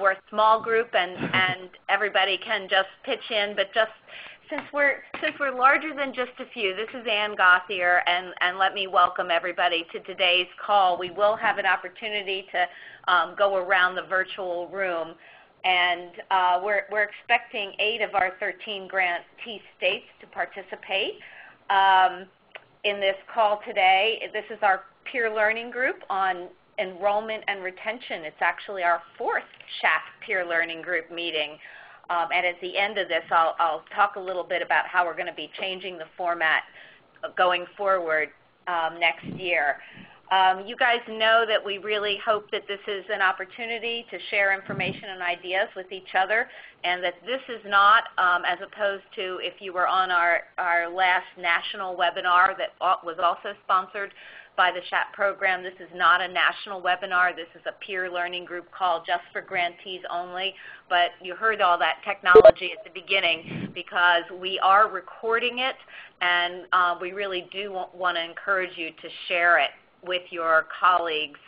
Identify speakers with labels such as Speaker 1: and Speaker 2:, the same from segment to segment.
Speaker 1: We're a small group, and everybody can just pitch in, but just since we're larger than just a few, this is Ann Gothier, and let me welcome everybody to today's call. We will have an opportunity to go around the virtual room, and we're expecting 8 of our 13 grantee states to participate in this call today. This is our peer learning group on enrollment and retention. It's actually our 4th SHAP peer learning group meeting. And at the end of this, I'll talk a little bit about how we're going to be changing the format going forward next year. You guys know that we really hope that this is an opportunity to share information and ideas with each other, and that this is not, as opposed to if you were on our last national webinar that was also sponsored by the SHAP program, this is not a national webinar. This is a peer learning group call just for grantees only. But you heard all that technology at the beginning because we are recording it, and we really do want to encourage you to share it with your colleagues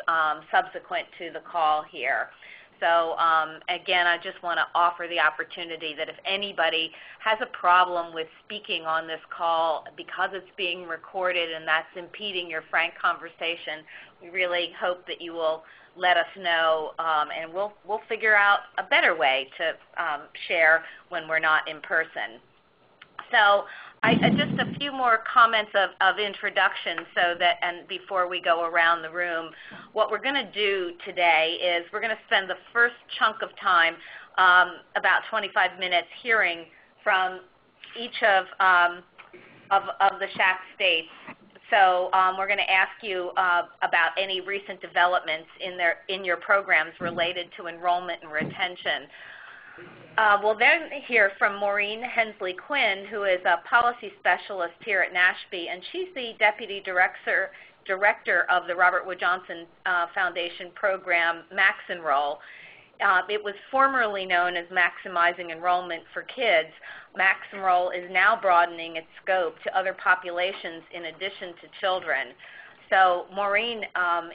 Speaker 1: subsequent to the call here. So again, I just want to offer the opportunity that if anybody has a problem with speaking on this call because it's being recorded and that's impeding your frank conversation, we really hope that you will let us know, and we'll figure out a better way to share when we're not in person. So just a few more comments of introduction so that, and before we go around the room, what we're going to do today is we're going to spend the first chunk of time, about 25 minutes, hearing from each of the SHAP states. So we're going to ask you about any recent developments in your programs related to enrollment and retention. We'll then hear from Maureen Hensley-Quinn, who is a policy specialist here at NASHP, and she's the Deputy Director of the Robert Wood Johnson Foundation program, Enroll. It was formerly known as Maximizing Enrollment for Kids. Enroll is now broadening its scope to other populations in addition to children. So Maureen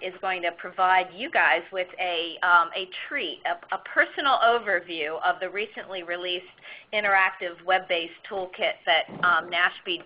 Speaker 1: is going to provide you guys with a treat, a personal overview of the recently released interactive web-based toolkit that NASHP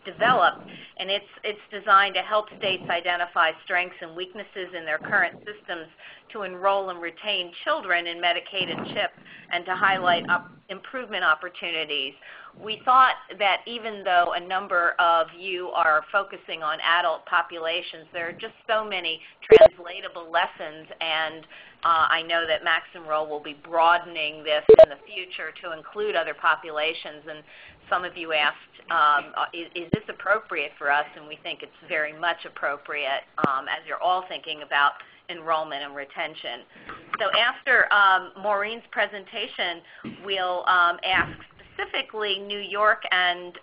Speaker 1: developed, and it's designed to help states identify strengths and weaknesses in their current systems to enroll and retain children in Medicaid and CHIP, and to highlight improvement opportunities. We thought that even though a number of you are focusing on adult populations, there are just so many translatable lessons, and I know that Enroll will be broadening this in the future to include other populations. And some of you asked, is this appropriate for us? And we think it's very much appropriate as you're all thinking about enrollment and retention. So after Maureen's presentation, we'll ask specifically New York and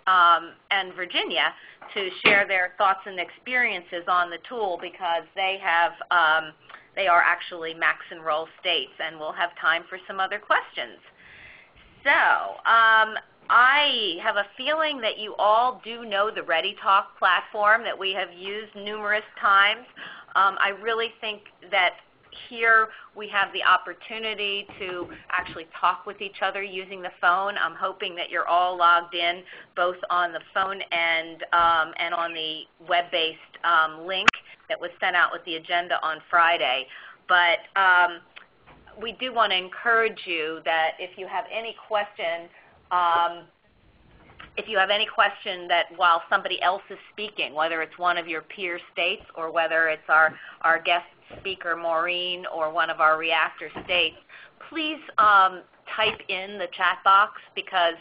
Speaker 1: Virginia to share their thoughts and experiences on the tool, because they are actually Enroll states, and we'll have time for some other questions. So I have a feeling that you all do know the ReadyTalk platform that we have used numerous times. I really think that here we have the opportunity to actually talk with each other using the phone. I'm hoping that you're all logged in both on the phone and on the web-based link that was sent out with the agenda on Friday. But we do want to encourage you that if you have any question, that while somebody else is speaking, whether it's one of your peer states or whether it's our guest speaker Maureen or one of our reactor states, please type in the chat box, because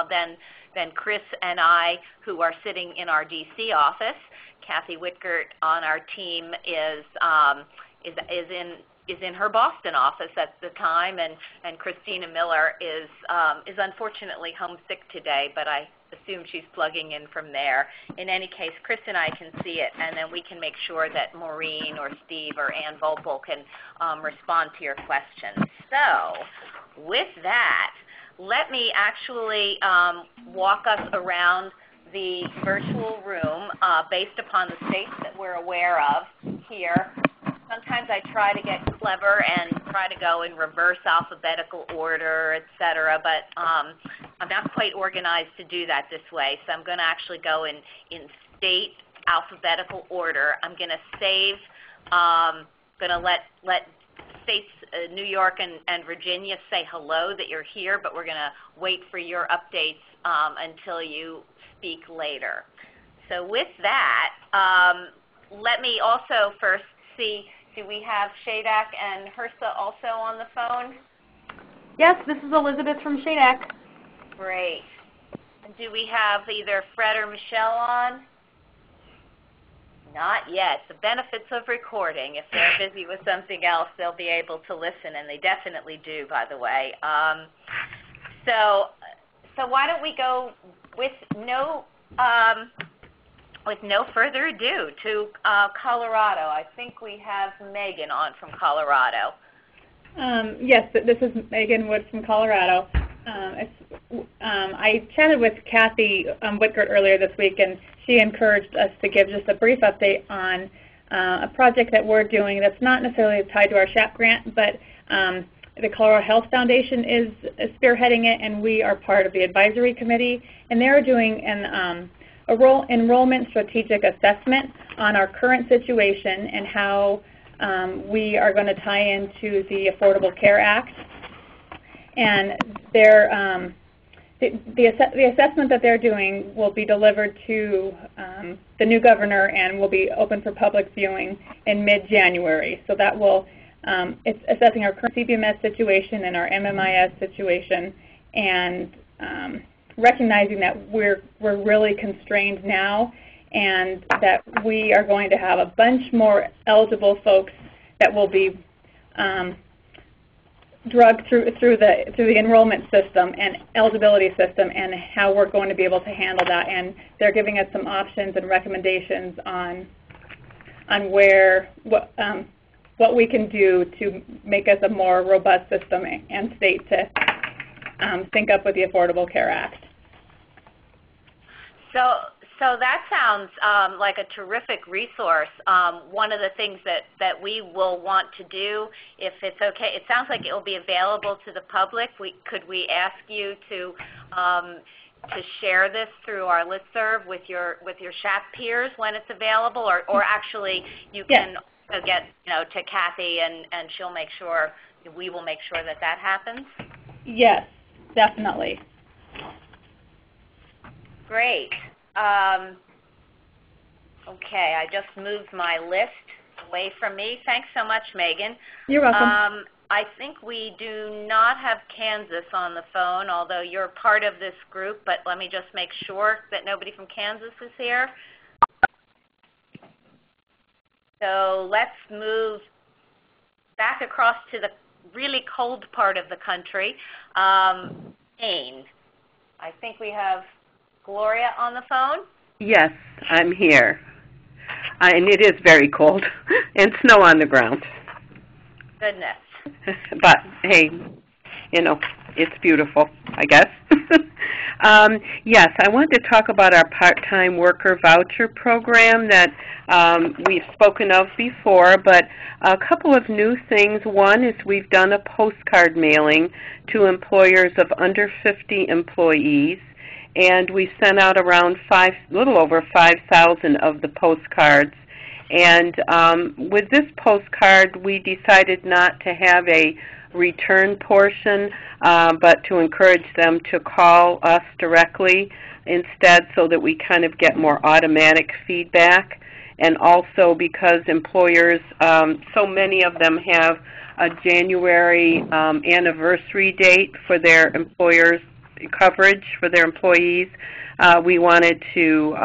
Speaker 1: then Chris and I, who are sitting in our DC office, Kathy Whitgert on our team is in her Boston office at the time, and Christina Miller is unfortunately homesick today, but I assume she's plugging in from there. In any case, Chris and I can see it, and then we can make sure that Maureen or Steve or Ann Volpel can respond to your questions. So with that, let me actually walk us around the virtual room based upon the states that we're aware of here. sometimes I try to get clever and try to go in reverse alphabetical order, etc. But I'm not quite organized to do that this way. So I'm going to actually go in state alphabetical order. I'm going to save. Going to let states New York and Virginia say hello that you're here, but we're going to wait for your updates until you speak later. So with that, let me also first see, do we have Shadak and Hersa also on the phone?
Speaker 2: Yes, this is Elizabeth from Shadak.
Speaker 1: Great. And do we have either Fred or Michelle on? Not yet. The benefits of recording. If they're busy with something else, they'll be able to listen, and they definitely do, by the way. So why don't we go with no further ado to Colorado. I think we have Megan on from Colorado.
Speaker 2: Yes, this is Megan Wood from Colorado. I chatted with Kathy Whitgert earlier this week, and she encouraged us to give just a brief update on a project that we're doing that's not necessarily tied to our SHAP grant, but the Colorado Health Foundation is spearheading it, and we are part of the advisory committee, and they're doing an enrollment strategic assessment on our current situation and how we are going to tie into the Affordable Care Act. And the assessment that they're doing will be delivered to the new governor and will be open for public viewing in mid-January. So that will, it's assessing our current CBMS situation and our MMIS situation, and recognizing that we're really constrained now, and that we are going to have a bunch more eligible folks that will be drugged through the enrollment system and eligibility system, and how we're going to be able to handle that. And they're giving us some options and recommendations on what we can do to make us a more robust system and state to sync up with the Affordable Care Act.
Speaker 1: So that sounds like a terrific resource. One of the things that we will want to do, if it's okay, it sounds like it will be available to the public. Could we ask you to share this through our listserv with your SHAP peers when it's available, or actually you can get to Kathy and she'll make sure, we will make sure that happens?
Speaker 2: Yes, definitely.
Speaker 1: Great. Okay, I just moved my list away from me. Thanks so much, Megan.
Speaker 2: You're welcome.
Speaker 1: I think we do not have Kansas on the phone, although you're part of this group, but let me just make sure that nobody from Kansas is here. So let's move back across to the really cold part of the country, Maine. I think we have Gloria on the phone?
Speaker 3: Yes, I'm here. And it is very cold and snow on the ground.
Speaker 1: Goodness.
Speaker 3: But, hey, it's beautiful, I guess. Yes, I wanted to talk about our part-time worker voucher program that we've spoken of before, but a couple of new things. One is we've done a postcard mailing to employers of under 50 employees, and we sent out around little over 5,000 of the postcards. And with this postcard, we decided not to have a return portion, but to encourage them to call us directly instead, so that we kind of get more automatic feedback. And also because employers, so many of them have a January anniversary date for their employers' coverage for their employees, we wanted to,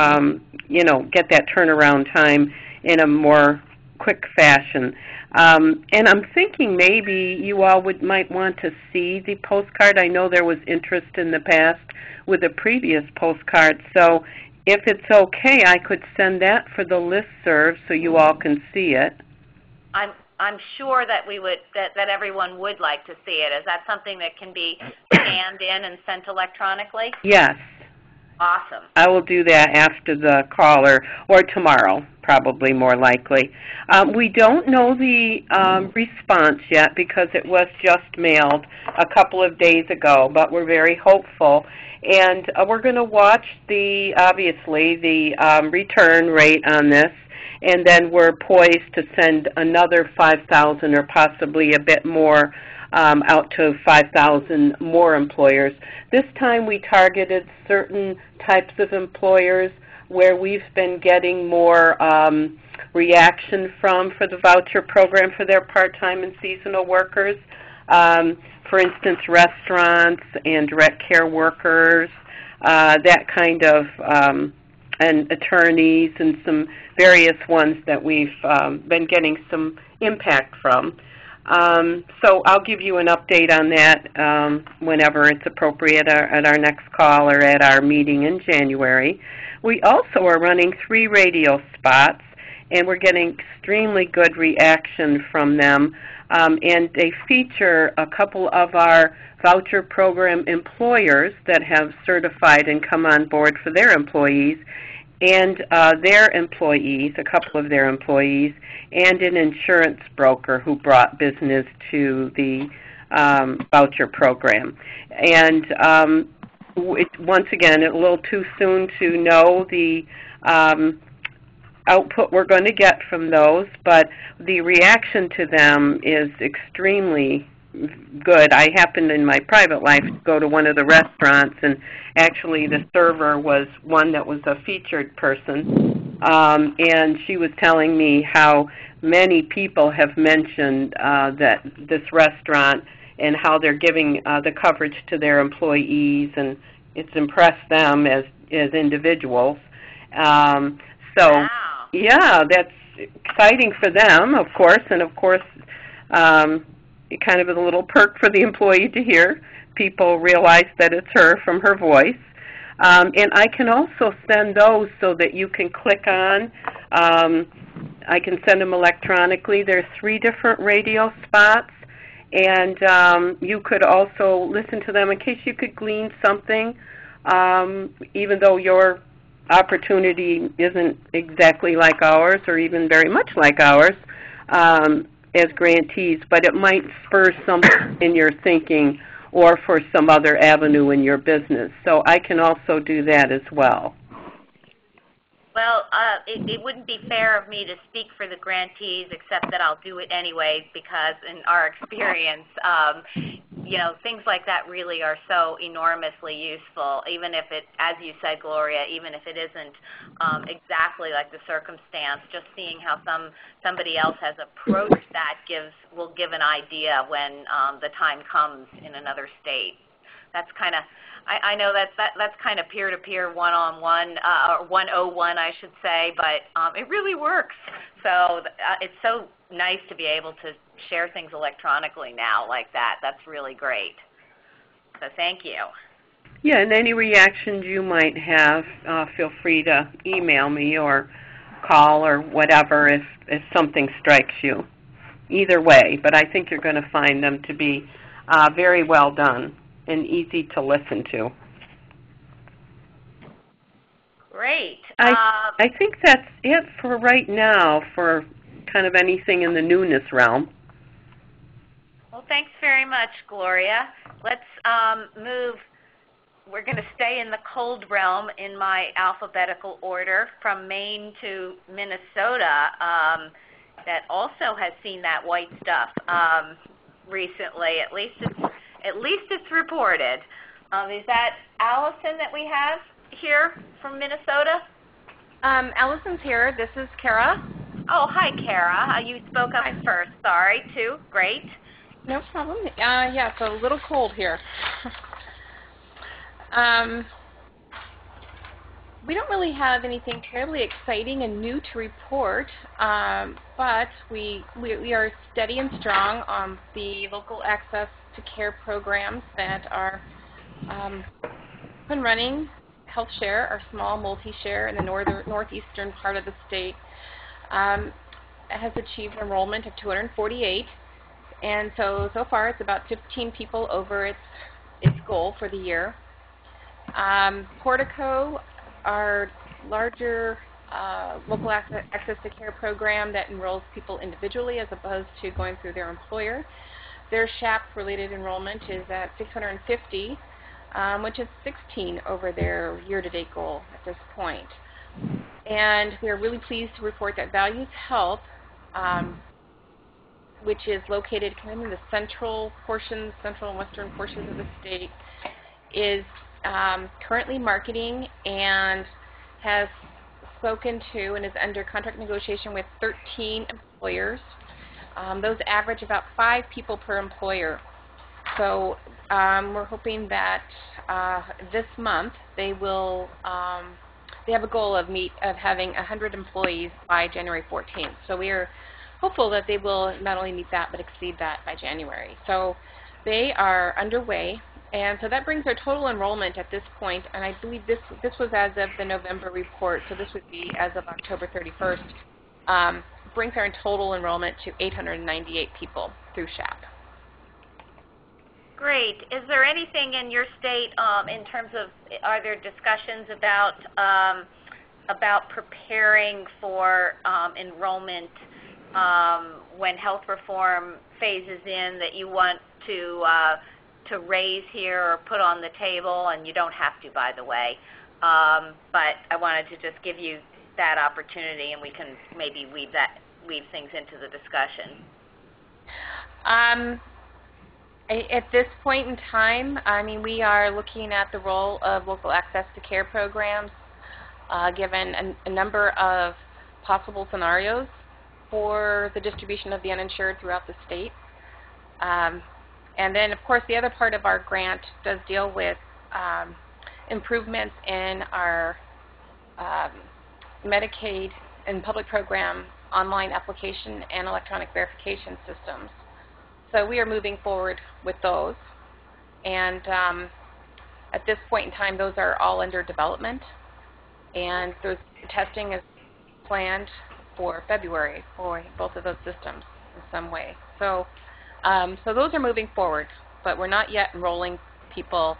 Speaker 3: get that turnaround time in a more quick fashion. And I'm thinking maybe you all might want to see the postcard. I know there was interest in the past with a previous postcard, so if it's okay, I could send that for the listserv so you all can see it.
Speaker 1: I'm sure that that everyone would like to see it. Is that something that can be scanned in and sent electronically?
Speaker 3: Yes.
Speaker 1: Awesome.
Speaker 3: I will do that after the call or tomorrow, probably more likely. We don't know the response yet because it was just mailed a couple of days ago, but we're very hopeful. And we're going to watch obviously the return rate on this, and then we're poised to send another 5,000 or possibly a bit more out to 5,000 more employers. This time we targeted certain types of employers where we've been getting more reaction for the voucher program for their part-time and seasonal workers. For instance, restaurants and direct care workers, that kind of, and attorneys and some various ones that we've been getting some impact from. So I'll give you an update on that whenever it's appropriate at our next call or at our meeting in January. We also are running 3 radio spots, and we're getting extremely good reaction from them. And they feature a couple of our voucher program employers that have certified and come on board for their employees, and their employees, a couple of their employees, and an insurance broker who brought business to the voucher program. And once again, a little too soon to know the output we're going to get from those, but the reaction to them is extremely good. I happened in my private life to go to one of the restaurants, and actually the server was one that was a featured person, and she was telling me how many people have mentioned that this restaurant and how they're giving the coverage to their employees, and it's impressed them as individuals. So, wow. Yeah, that's exciting for them, of course, and of course, kind of a little perk for the employee to hear. People realize that it's her from her voice. And I can also send those so that you can click on. I can send them electronically. There's 3 different radio spots, and you could also listen to them in case you could glean something, even though your opportunity isn't exactly like ours or even very much like ours as grantees, but it might spur something in your thinking or for some other avenue in your business. So I can also do that as well.
Speaker 1: Well, it wouldn't be fair of me to speak for the grantees, except that I'll do it anyway, because in our experience, you know, things like that really are so enormously useful, even if it, as you said, Gloria, even if it isn't exactly like the circumstance, just seeing how somebody else has approached that will give an idea when the time comes in another state. That's kind of, I know that's kind of peer-to-peer, one-on-one, or 101, I should say, but it really works. So it's so nice to be able to share things electronically now like that. That's really great. So thank you.
Speaker 3: Yeah, and any reactions you might have, feel free to email me or call or whatever if something strikes you. Either way, but I think you're going to find them to be very well done and easy to listen to.
Speaker 1: Great.
Speaker 3: I think that's it for right now for kind of anything in the newness realm.
Speaker 1: Well, thanks very much, Gloria. Let's move. We're going to stay in the cold realm in my alphabetical order from Maine to Minnesota. That also has seen that white stuff recently. At least it's reported. Is that Allison that we have here from Minnesota?
Speaker 4: Allison's here. This is Kara.
Speaker 1: Oh, hi, Kara. You spoke up first. Sorry, too. Great.
Speaker 4: No problem. Yeah, it's a little cold here. We don't really have anything terribly exciting and new to report, but we are steady and strong on the local access to care programs that are up and running. Health Share, our small multi-share in the northeastern part of the state, has achieved enrollment of 248, and so far it's about 15 people over its goal for the year. Portico, our larger local access to care program that enrolls people individually as opposed to going through their employer. Their SHAP-related enrollment is at 650, which is 16 over their year-to-date goal at this point. And we are really pleased to report that Values Health, which is located kind of in the central and western portions of the state, is currently marketing and has spoken to and is under contract negotiation with 13 employers. Those average about 5 people per employer. So we're hoping that this month they will, they have a goal of having 100 employees by January 14th. So we are hopeful that they will not only meet that but exceed that by January. So they are underway. And so that brings our total enrollment at this point, and I believe this was as of the November report, so this would be as of October 31st, brings our total enrollment to 898 people through SHAP.
Speaker 1: Great. Is there anything in your state in terms of, are there discussions about preparing for enrollment when health reform phases in that you want to raise here or put on the table? And you don't have to, by the way, but I wanted to just give you that opportunity, and we can maybe weave things into the discussion.
Speaker 4: At this point in time, I mean, we are looking at the role of local access to care programs, given a number of possible scenarios for the distribution of the uninsured throughout the state. And then, of course, the other part of our grant does deal with improvements in our Medicaid and public program online application and electronic verification systems. So we are moving forward with those. And at this point in time, those are all under development. And those testing is planned for February for both of those systems in some way. So so those are moving forward, but we're not yet enrolling people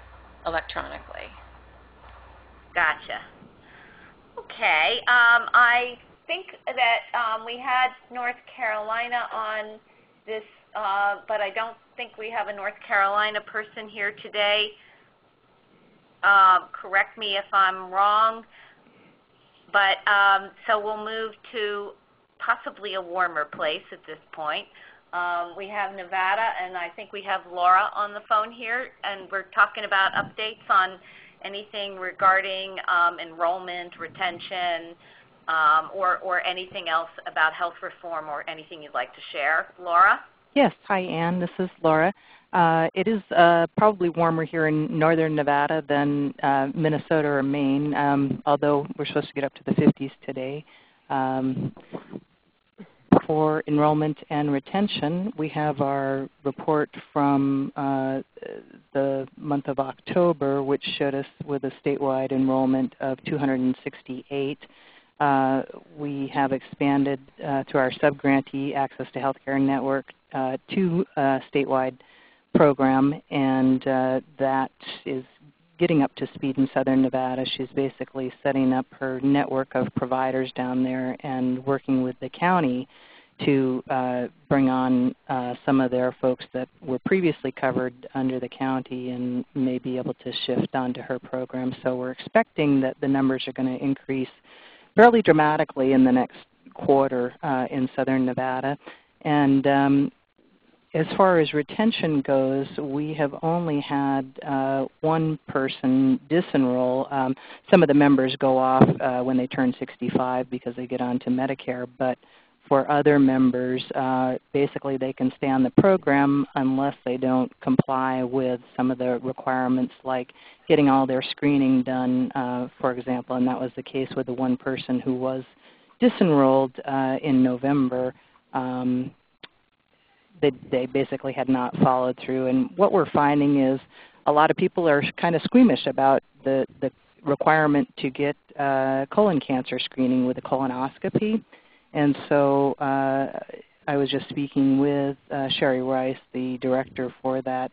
Speaker 4: electronically.
Speaker 1: Gotcha. Okay. I think that we had North Carolina on this, but I don't think we have a North Carolina person here today. Correct me if I'm wrong. But so we'll move to possibly a warmer place at this point. We have Nevada, and I think we have Laura on the phone here, and we're talking about updates on anything regarding enrollment, retention, or anything else about health reform or anything you'd like to share. Laura?
Speaker 5: Yes. Hi, Ann. This is Laura. It is probably warmer here in northern Nevada than Minnesota or Maine, although we're supposed to get up to the 50s today. For enrollment and retention, we have our report from the month of October, which showed us with a statewide enrollment of 268. We have expanded through our subgrantee Access to Healthcare Network to a statewide program, and that is getting up to speed in southern Nevada. She's basically setting up her network of providers down there and working with the county to bring on some of their folks that were previously covered under the county and may be able to shift onto her program. So we're expecting that the numbers are going to increase fairly dramatically in the next quarter in southern Nevada. And as far as retention goes, we have only had one person disenroll. Some of the members go off when they turn 65 because they get onto Medicare, but for other members, basically they can stay on the program unless they don't comply with some of the requirements like getting all their screening done, for example, and that was the case with the one person who was disenrolled in November. They basically had not followed through. And what we're finding is a lot of people are kind of squeamish about the requirement to get colon cancer screening with a colonoscopy. And so I was just speaking with Sherry Rice, the director for that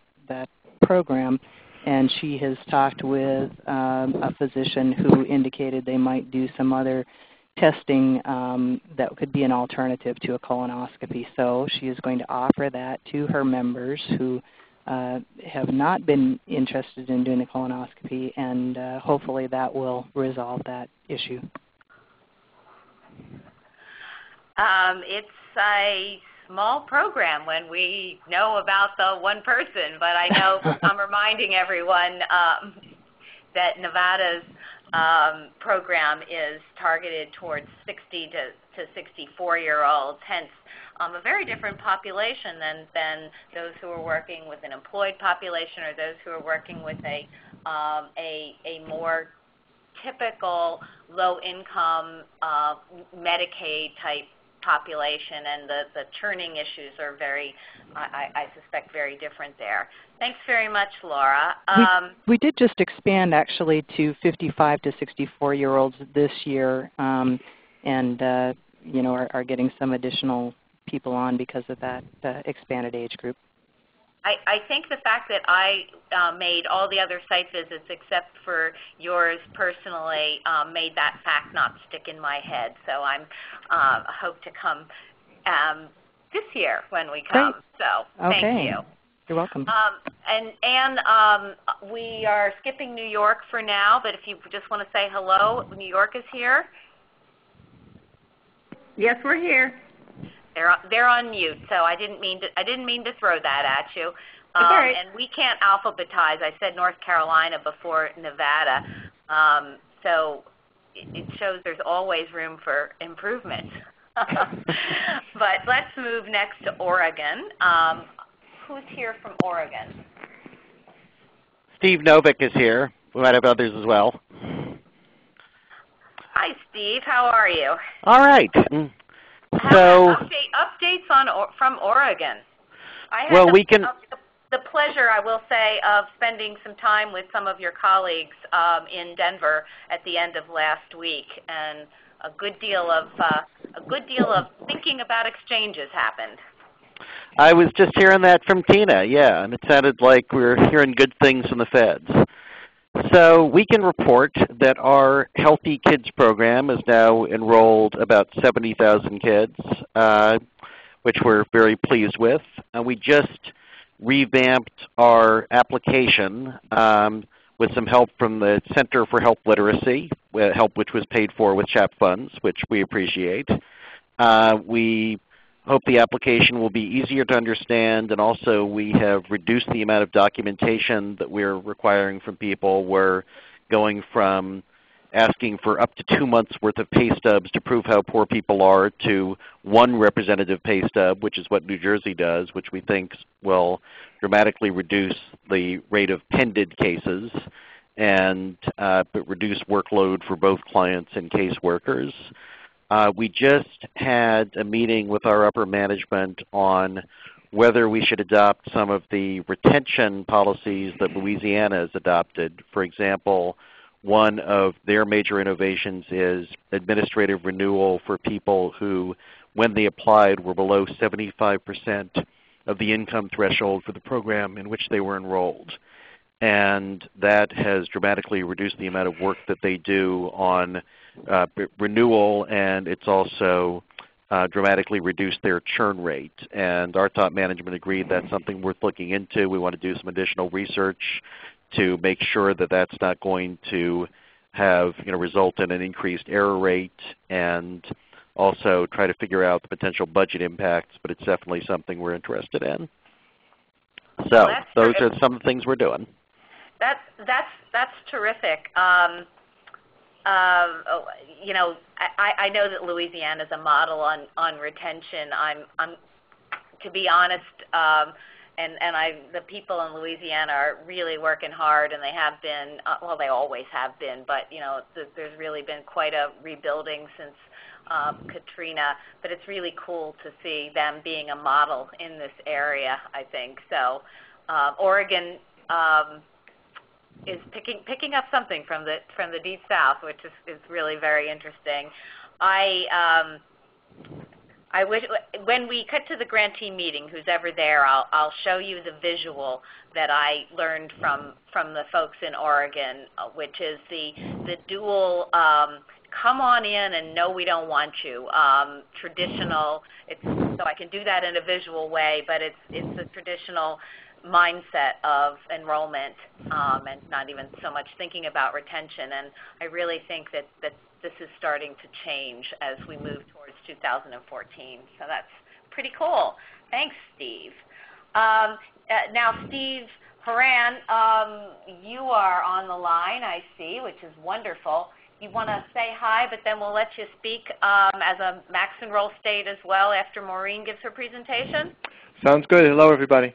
Speaker 5: program, and she has talked with a physician who indicated they might do some other testing that could be an alternative to a colonoscopy. So she is going to offer that to her members who have not been interested in doing a colonoscopy, and hopefully that will resolve that issue.
Speaker 1: It's a small program when we know about the one person, but I know I'm reminding everyone that Nevada's program is targeted towards 60 to 64-year-olds, hence a very different population than those who are working with an employed population or those who are working with a more typical low-income Medicaid type population, and the churning issues are very, I suspect, very different there. Thanks very much, Laura.
Speaker 5: We did just expand actually to 55 to 64-year-olds this year, and you know, are getting some additional people on because of that expanded age group.
Speaker 1: I think the fact that I made all the other site visits except for yours personally made that fact not stick in my head. So I hope to come this year when we come.
Speaker 5: Great.
Speaker 1: So
Speaker 5: okay.
Speaker 1: Thank you.
Speaker 5: You're welcome.
Speaker 1: And Anne, we are skipping New York for now, but if you just want to say hello, New York is here.
Speaker 6: Yes, we're here.
Speaker 1: They're on mute, so I didn't mean to throw that at you.
Speaker 6: Right.
Speaker 1: And we can't alphabetize. I said North Carolina before Nevada, so it shows there's always room for improvement. But let's move next to Oregon. Who's here from Oregon?
Speaker 7: Steve Novick is here. We might have others as well.
Speaker 1: Hi, Steve. How are you?
Speaker 7: All right.
Speaker 1: So updates from Oregon. I had the pleasure, I will say, of spending some time with some of your colleagues in Denver at the end of last week, and a good deal of thinking about exchanges happened.
Speaker 7: I was just hearing that from Tina, yeah, and it sounded like we were hearing good things from the feds. So we can report that our Healthy Kids program has now enrolled about 70,000 kids, which we're very pleased with. And we just revamped our application with some help from the Center for Health Literacy, help which was paid for with SHAP funds, which we appreciate. We hope the application will be easier to understand, and also we have reduced the amount of documentation that we're requiring from people. We're going from asking for up to 2 months' worth of pay stubs to prove how poor people are to one representative pay stub, which is what New Jersey does, which we think will dramatically reduce the rate of pended cases and reduce workload for both clients and caseworkers. We just had a meeting with our upper management on whether we should adopt some of the retention policies that Louisiana has adopted. For example, one of their major innovations is administrative renewal for people who, when they applied, were below 75% of the income threshold for the program in which they were enrolled. And that has dramatically reduced the amount of work that they do on renewal, and it's also dramatically reduced their churn rate. And our top management agreed that's something worth looking into. We want to do some additional research to make sure that that's not going to have result in an increased error rate, and also try to figure out the potential budget impacts, but it's definitely something we're interested in. So those are some of the things we're doing.
Speaker 1: That's terrific. I know that Louisiana is a model on retention. I'm to be honest, the people in Louisiana are really working hard, and they have been. Well, they always have been, but there's really been quite a rebuilding since Katrina. But it's really cool to see them being a model in this area, I think. So Oregon is picking up something from the Deep South, which is really very interesting. I wish when we cut to the grantee meeting, who's ever there, I'll show you the visual that I learned from the folks in Oregon, which is the dual come on in and no, we don't want you. Traditional, so I can do that in a visual way, but it's a traditional mindset of enrollment and not even so much thinking about retention. And I really think that this is starting to change as we move towards 2014. So that's pretty cool. Thanks, Steve. Now, Steve Horan, you are on the line, I see, which is wonderful. You want to say hi, but then we'll let you speak as a Max Enroll state as well after Maureen gives her presentation?
Speaker 6: Sounds good. Hello, everybody.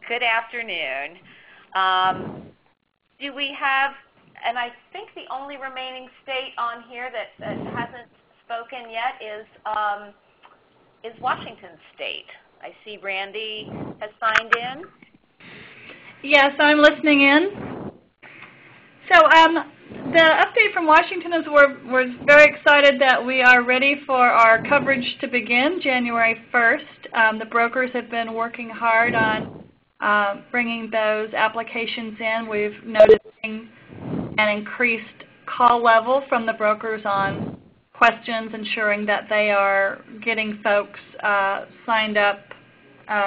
Speaker 1: Good afternoon. Do we have, and I think the only remaining state on here that hasn't spoken yet is Washington State. I see Randy has signed in.
Speaker 8: Yes, I'm listening in. So the update from Washington is we're very excited that we are ready for our coverage to begin January 1st. The brokers have been working hard on bringing those applications in. We've noticed an increased call level from the brokers on questions, ensuring that they are getting folks signed up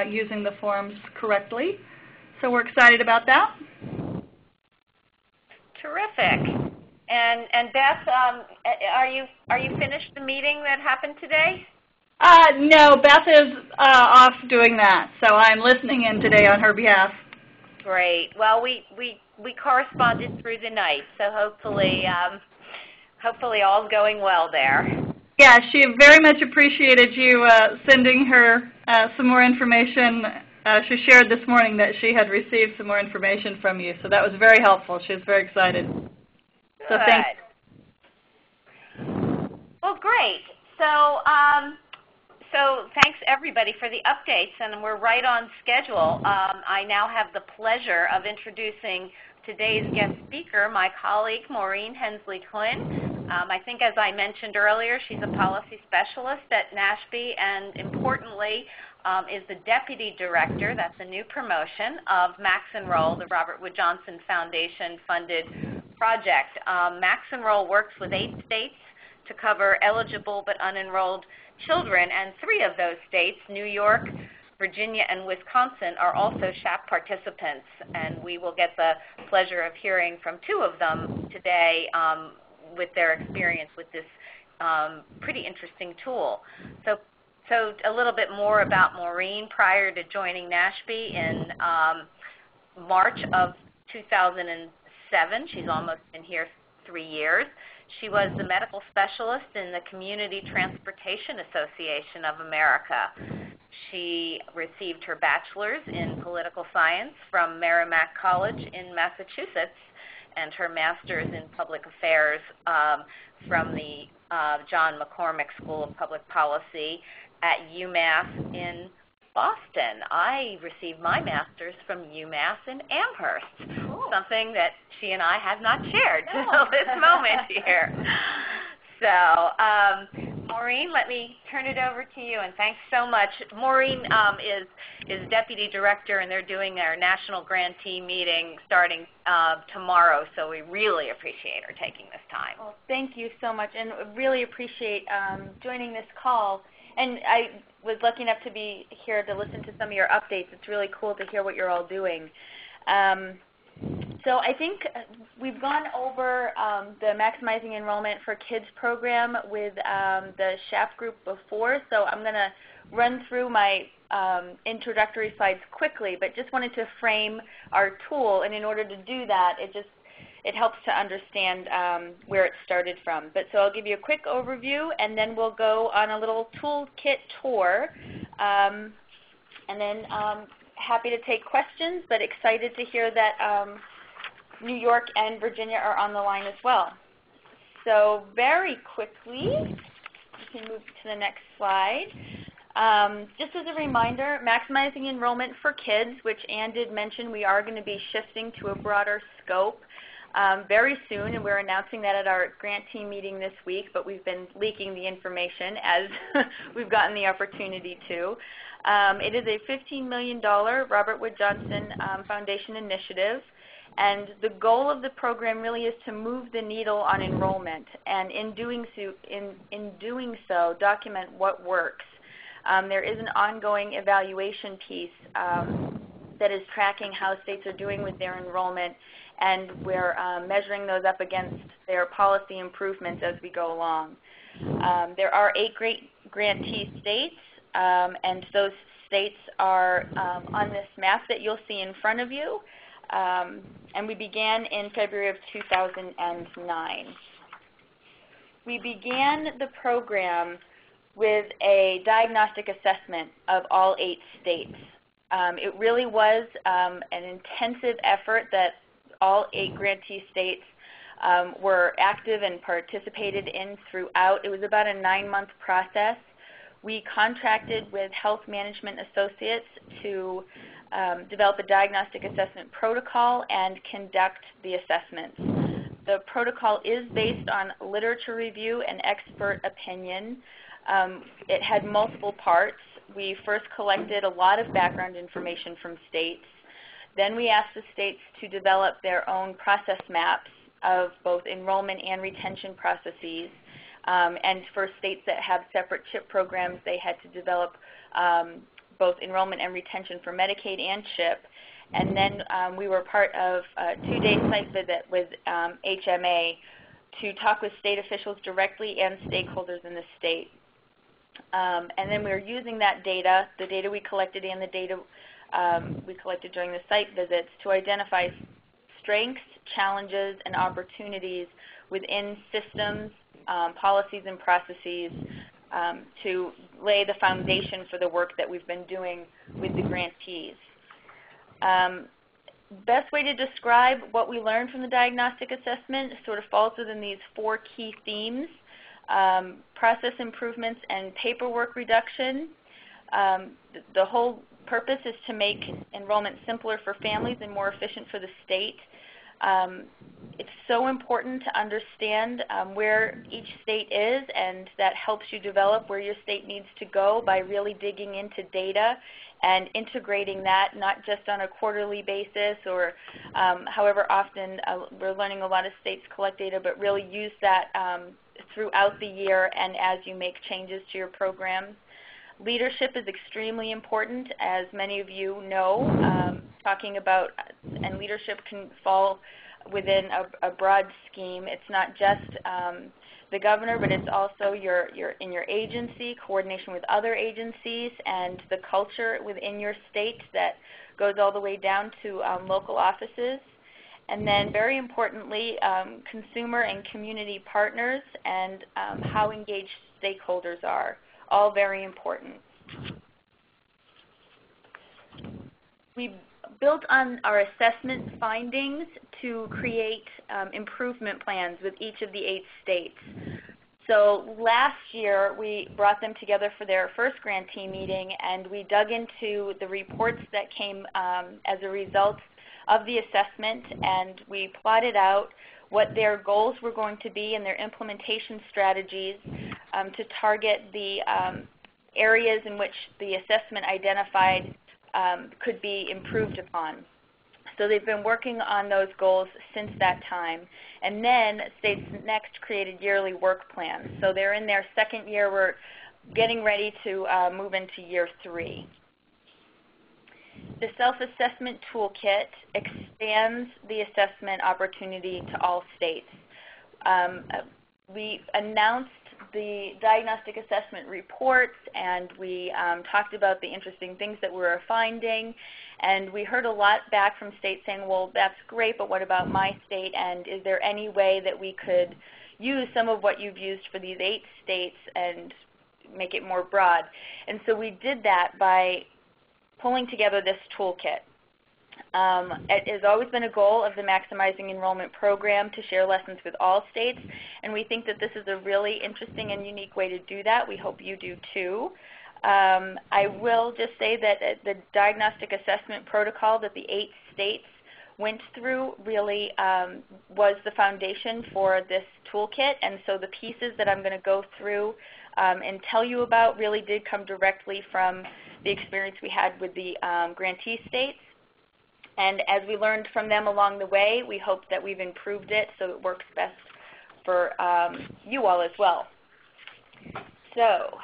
Speaker 8: using the forms correctly. So we're excited about that.
Speaker 1: Terrific. And Beth, are you finished the meeting that happened today?
Speaker 8: No, Beth is off doing that, so I'm listening in today on her behalf.
Speaker 1: Great. Well, we corresponded through the night, so hopefully all's going well there.
Speaker 8: Yeah, she very much appreciated you sending her some more information. She shared this morning that she had received some more information from you, so that was very helpful. She was very excited.
Speaker 1: Good.
Speaker 8: So thanks.
Speaker 1: Well, great. So thanks everybody for the updates, and we're right on schedule. I now have the pleasure of introducing today's guest speaker, my colleague Maureen Hensley-Quinn. I think as I mentioned earlier, she's a policy specialist at NASHP and importantly is the Deputy Director, that's a new promotion, of Max Enroll, the Robert Wood Johnson Foundation funded project. Max Enroll works with 8 states to cover eligible but unenrolled children, and 3 of those states, New York, Virginia, and Wisconsin, are also SHAP participants, and we will get the pleasure of hearing from 2 of them today with their experience with this pretty interesting tool. So a little bit more about Maureen. Prior to joining NASHP in March of 2007, she's almost been here 3 years. She was the medical specialist in the Community Transportation Association of America. She received her bachelor's in political science from Merrimack College in Massachusetts and her master's in public affairs from the John McCormick School of Public Policy at UMass in Boston. I received my master's from UMass in Amherst, something that she and I have not shared till this moment here. So, Maureen, let me turn it over to you, and thanks so much. Maureen is Deputy Director, and they're doing their National Grantee meeting starting tomorrow, so we really appreciate her taking this time.
Speaker 9: Well, thank you so much, and really appreciate joining this call. And I was lucky enough to be here to listen to some of your updates. It's really cool to hear what you're all doing. So I think we've gone over the Maximizing Enrollment for Kids program with the SHAP group before, so I'm going to run through my introductory slides quickly, but just wanted to frame our tool, and in order to do that, it helps to understand where it started from. But so I'll give you a quick overview, and then we'll go on a little toolkit tour, and then happy to take questions, but excited to hear that New York and Virginia are on the line as well. So very quickly, we can move to the next slide. Just as a reminder, Maximizing Enrollment for Kids, which Ann did mention we are going to be shifting to a broader scope. very soon, and we're announcing that at our grant team meeting this week, but we've been leaking the information as we've gotten the opportunity to. It is a $15 million Robert Wood Johnson Foundation initiative, and the goal of the program really is to move the needle on enrollment, and in doing so, document what works. There is an ongoing evaluation piece that is tracking how states are doing with their enrollment, and we're measuring those up against their policy improvements as we go along. There are 8 great grantee states, and those states are on this map that you'll see in front of you, and we began in February of 2009. We began the program with a diagnostic assessment of all 8 states. It really was an intensive effort that all 8 grantee states were active and participated in throughout. It was about a 9-month process. We contracted with health management associates to develop a diagnostic assessment protocol and conduct the assessments. The protocol is based on literature review and expert opinion. It had multiple parts. We first collected a lot of background information from states. Then we asked the states to develop their own process maps of both enrollment and retention processes. And for states that have separate CHIP programs, they had to develop both enrollment and retention for Medicaid and CHIP. And then we were part of a 2-day site visit with HMA to talk with state officials directly and stakeholders in the state. And then we were using that data, the data we collected and the data we collected during the site visits, to identify strengths, challenges, and opportunities within systems, policies, and processes to lay the foundation for the work that we've been doing with the grantees. Best way to describe what we learned from the diagnostic assessment sort of falls within these 4 key themes: process improvements and paperwork reduction. The whole purpose is to make enrollment simpler for families and more efficient for the state. It's so important to understand where each state is, and that helps you develop where your state needs to go by really digging into data and integrating that, not just on a quarterly basis or however often we're learning a lot of states collect data, but really use that throughout the year and as you make changes to your programs. Leadership is extremely important, as many of you know, talking about, and leadership can fall within a broad scheme. It's not just the governor, but it's also in your agency, coordination with other agencies, and the culture within your state that goes all the way down to local offices. And then very importantly, consumer and community partners and how engaged stakeholders are. All very important. We built on our assessment findings to create improvement plans with each of the 8 states. So last year we brought them together for their first grantee meeting, and we dug into the reports that came as a result of the assessment, and we plotted out what their goals were going to be and their implementation strategies to target the areas in which the assessment identified could be improved upon. So they've been working on those goals since that time. And then states next created yearly work plans. So they're in their 2nd year. We're getting ready to move into year 3. The Self-Assessment Toolkit expands the assessment opportunity to all states. We announced the diagnostic assessment reports, and we talked about the interesting things that we were finding, and we heard a lot back from states saying, well, that's great, but what about my state, and is there any way that we could use some of what you've used for these 8 states and make it more broad? And so we did that by pulling together this toolkit. It has always been a goal of the Maximizing Enrollment program to share lessons with all states, and we think that this is a really interesting and unique way to do that. We hope you do too. I will just say that the diagnostic assessment protocol that the 8 states went through really was the foundation for this toolkit, and so the pieces that I'm going to go through and tell you about really did come directly from the experience we had with the grantee states. And as we learned from them along the way, we hope that we've improved it so it works best for you all as well. So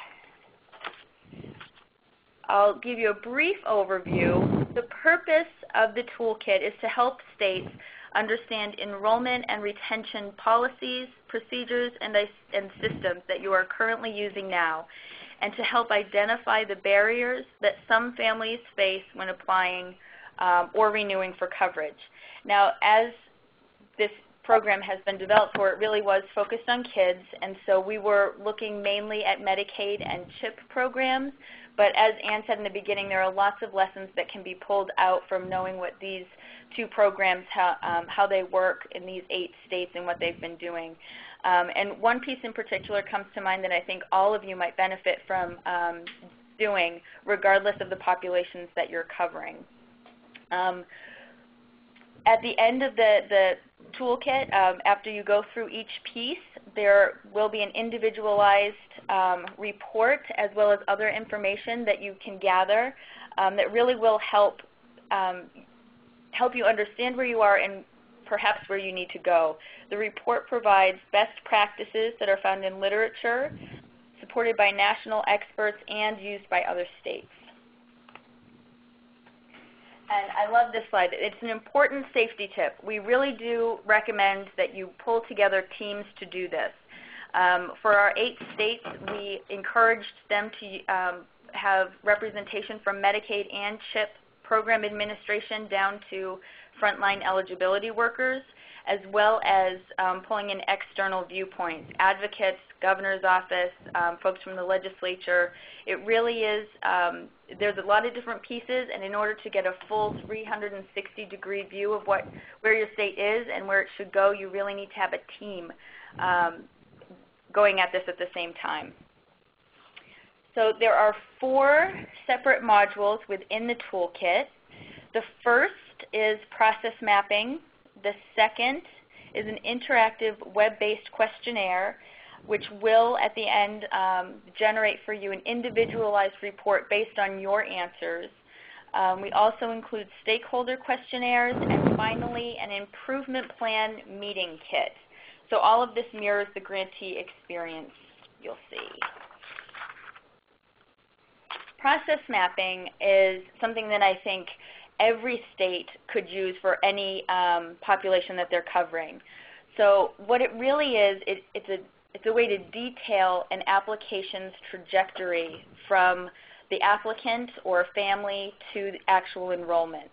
Speaker 9: I'll give you a brief overview. The purpose of the toolkit is to help states understand enrollment and retention policies, procedures, and systems that you are currently using now, and to help identify the barriers that some families face when applying or renewing for coverage. Now, as this program has been developed for, it really was focused on kids, and so we were looking mainly at Medicaid and CHIP programs. But as Ann said in the beginning, there are lots of lessons that can be pulled out from knowing what these two programs, how they work in these 8 states and what they've been doing. And one piece in particular comes to mind that I think all of you might benefit from doing, regardless of the populations that you're covering. At the end of the toolkit, after you go through each piece, there will be an individualized report as well as other information that you can gather that really will help you understand where you are and perhaps where you need to go. The report provides best practices that are found in literature, supported by national experts, and used by other states. And I love this slide. It's an important safety tip. We really do recommend that you pull together teams to do this. For our 8 states, we encouraged them to have representation from Medicaid and CHIP program administration down to frontline eligibility workers, as well as pulling in external viewpoints, advocates, governor's office, folks from the legislature. It really is, there's a lot of different pieces, and in order to get a full 360-degree view of where your state is and where it should go, you really need to have a team going at this at the same time. So there are 4 separate modules within the toolkit. The first is process mapping. The second is an interactive web-based questionnaire, which will, at the end, generate for you an individualized report based on your answers. We also include stakeholder questionnaires, and finally, an improvement plan meeting kit. So all of this mirrors the grantee experience you'll see. Process mapping is something that I think every state could use for any population that they're covering. So what it really is, it's a way to detail an application's trajectory from the applicant or family to the actual enrollment.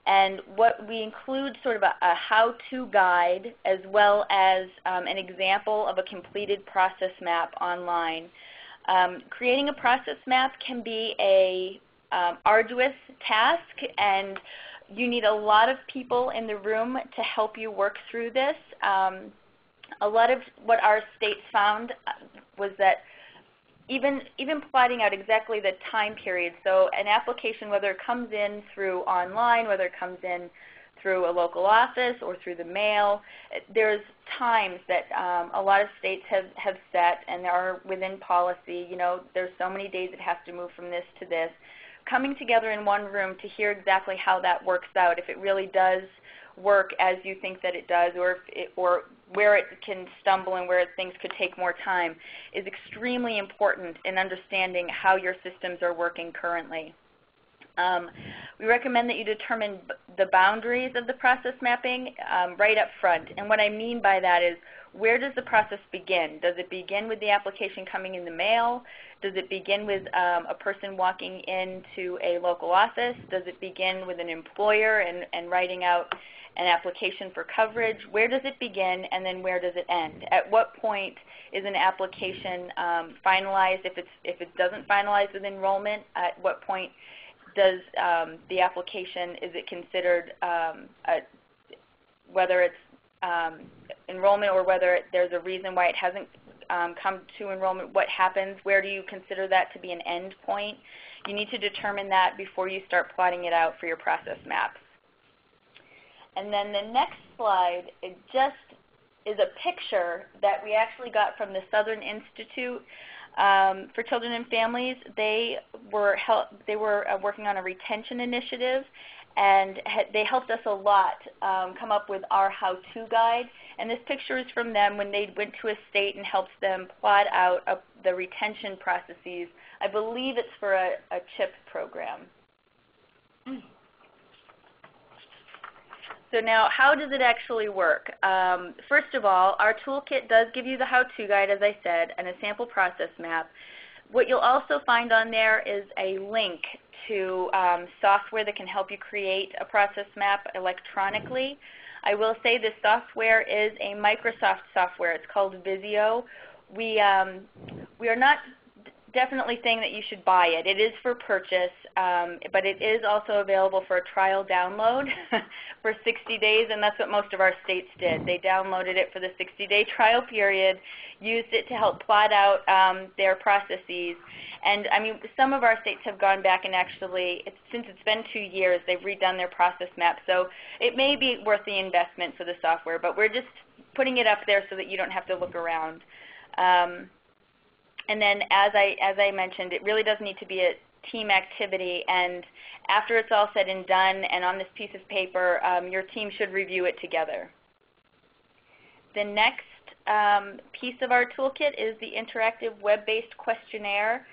Speaker 9: And what we include sort of a how-to guide as well as an example of a completed process map online. Creating a process map can be a arduous task, and you need a lot of people in the room to help you work through this. A lot of what our states found was that even plotting out exactly the time period, so an application, whether it comes in through online, whether it comes in through a local office or through the mail, there's times that a lot of states have set, and there are within policy, there's so many days it has to move from this to this. Coming together in one room to hear exactly how that works out, if it really does work as you think that it does, or where it can stumble and where things could take more time, is extremely important in understanding how your systems are working currently. We recommend that you determine the boundaries of the process mapping right up front. And what I mean by that is, where does the process begin? Does it begin with the application coming in the mail? Does it begin with a person walking into a local office? Does it begin with an employer and writing out an application for coverage? Where does it begin, and then where does it end? At what point is an application finalized? If it doesn't finalize with enrollment, at what point does the application, is it considered whether it's enrollment or whether there's a reason why it hasn't come to enrollment? What happens? Where do you consider that to be an end point? You need to determine that before you start plotting it out for your process maps. And then the next slide, it just is a picture that we actually got from the Southern Institute for Children and Families. They were working on a retention initiative, and they helped us a lot come up with our how-to guide. And this picture is from them when they went to a state and helped them plot out the retention processes. I believe it's for a CHIP program. So now, how does it actually work? First of all, our toolkit does give you the how-to guide, as I said, and a sample process map. What you'll also find on there is a link to software that can help you create a process map electronically. I will say this software is a Microsoft software. It's called Visio. We are not definitely saying that you should buy it. It is for purchase, but it is also available for a trial download for 60 days, and that's what most of our states did. They downloaded it for the 60-day trial period, used it to help plot out their processes. And I mean, some of our states have gone back and actually, since it's been 2 years, they've redone their process map. So it may be worth the investment for the software, but we're just putting it up there so that you don't have to look around. And then, as I mentioned, it really does need to be a team activity, and after it's all said and done and on this piece of paper, your team should review it together. The next piece of our toolkit is the interactive web-based questionnaire.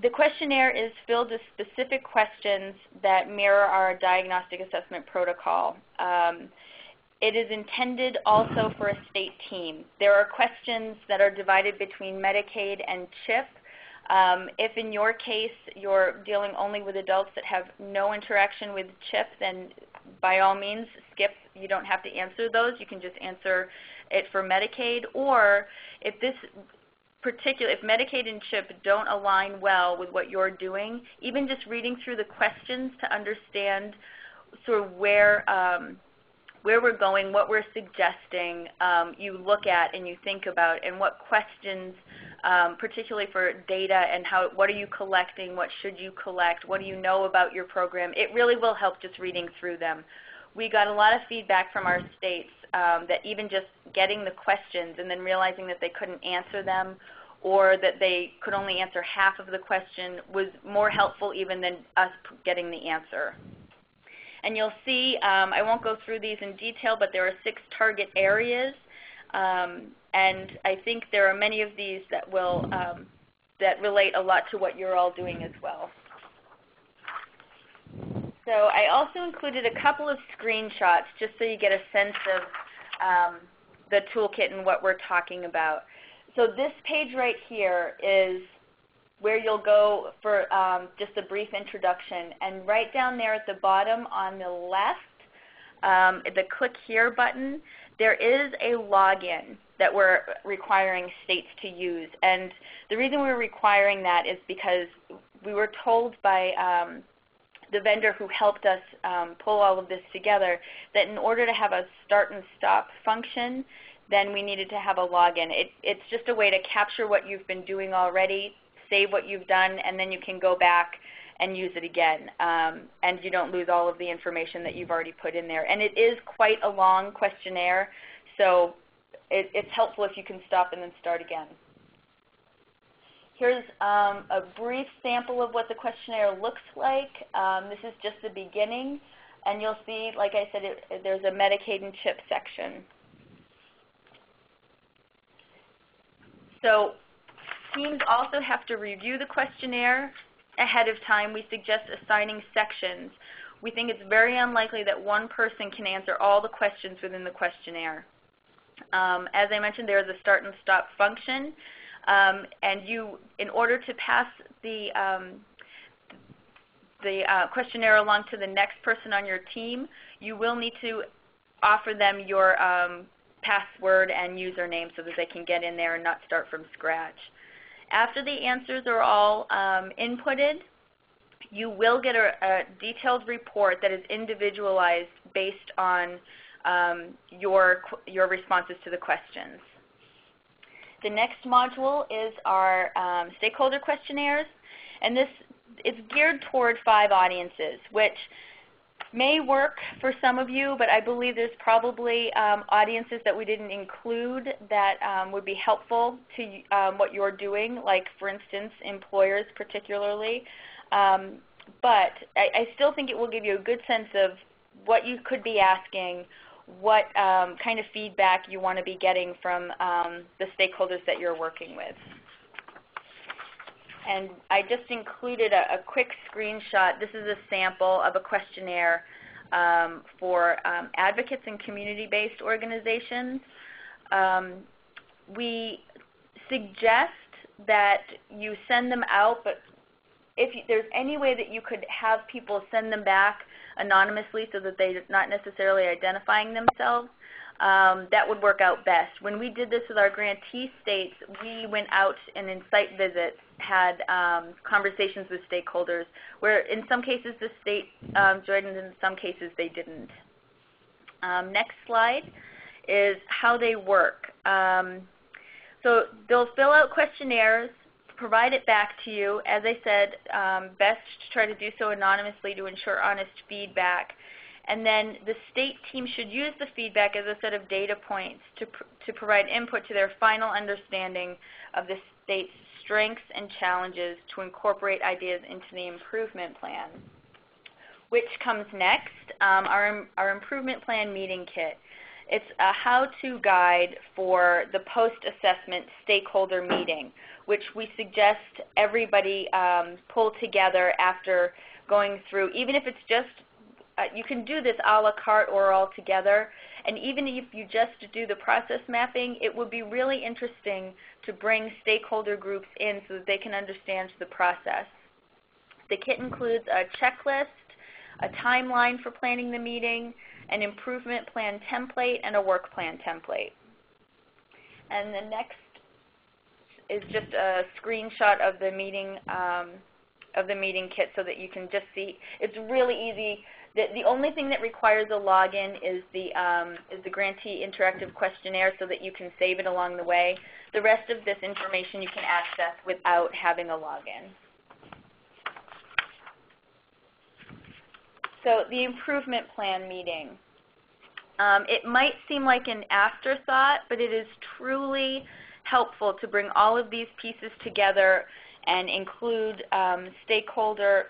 Speaker 9: The questionnaire is filled with specific questions that mirror our diagnostic assessment protocol. It is intended also for a state team. There are questions that are divided between Medicaid and CHIP. If in your case you're dealing only with adults that have no interaction with CHIP, then by all means skip. You don't have to answer those. You can just answer it for Medicaid. Or if if Medicaid and CHIP don't align well with what you're doing, even just reading through the questions to understand sort of where we're going, what we're suggesting, you look at and you think about, and what questions, particularly for data and what are you collecting, what should you collect, what do you know about your program. It really will help just reading through them. We got a lot of feedback from our states that even just getting the questions and then realizing that they couldn't answer them, or that they could only answer half of the question, was more helpful even than us getting the answer. And you'll see, I won't go through these in detail, but there are 6 target areas, and I think there are many of these that will that relate a lot to what you're all doing as well. So I also included a couple of screenshots just so you get a sense of the toolkit and what we're talking about. So this page right here is where you'll go for just a brief introduction. And right down there at the bottom on the left, the click here button, there is a login that we're requiring states to use. And the reason we're requiring that is because we were told by the vendor who helped us pull all of this together that in order to have a start and stop function, then we needed to have a login. It's just a way to capture what you've been doing already, save what you've done, and then you can go back and use it again. And you don't lose all of the information that you've already put in there. And it is quite a long questionnaire, so it's helpful if you can stop and then start again. Here's a brief sample of what the questionnaire looks like. This is just the beginning, and you'll see, like I said, there's a Medicaid and CHIP section. So teams also have to review the questionnaire ahead of time. We suggest assigning sections. We think it's very unlikely that one person can answer all the questions within the questionnaire. As I mentioned, there is a start and stop function, and you, in order to pass the questionnaire along to the next person on your team, you will need to offer them your password and username so that they can get in there and not start from scratch. After the answers are all inputted, you will get a detailed report that is individualized based on your responses to the questions. The next module is our stakeholder questionnaires, and this is geared toward 5 audiences, which may work for some of you, but I believe there's probably audiences that we didn't include that would be helpful to what you're doing, like, for instance, employers particularly. But I still think it will give you a good sense of what you could be asking, what kind of feedback you want to be getting from the stakeholders that you're working with. And I just included a quick screenshot. This is a sample of a questionnaire for advocates and community-based organizations. We suggest that you send them out, but if there's any way that you could have people send them back anonymously so that they're not necessarily identifying themselves, that would work out best. When we did this with our grantee states, we went out and in site visits had conversations with stakeholders where in some cases the state joined and in some cases they didn't. Next slide is how they work. So they'll fill out questionnaires, provide it back to you. As I said, best to try to do so anonymously to ensure honest feedback. And then the state team should use the feedback as a set of data points to provide input to their final understanding of the state's strengths and challenges to incorporate ideas into the improvement plan. Which comes next, our improvement plan meeting kit. It's a how-to guide for the post-assessment stakeholder meeting, which we suggest everybody pull together after going through, even if it's just you can do this a la carte or all together, and even if you just do the process mapping, it would be really interesting to bring stakeholder groups in so that they can understand the process. The kit includes a checklist, a timeline for planning the meeting, an improvement plan template, and a work plan template. And the next is just a screenshot of the meeting kit so that you can just see. It's really easy. The only thing that requires a login is the grantee interactive questionnaire so that you can save it along the way. The rest of this information you can access without having a login. So the improvement plan meeting. It might seem like an afterthought, but it is truly helpful to bring all of these pieces together and include stakeholder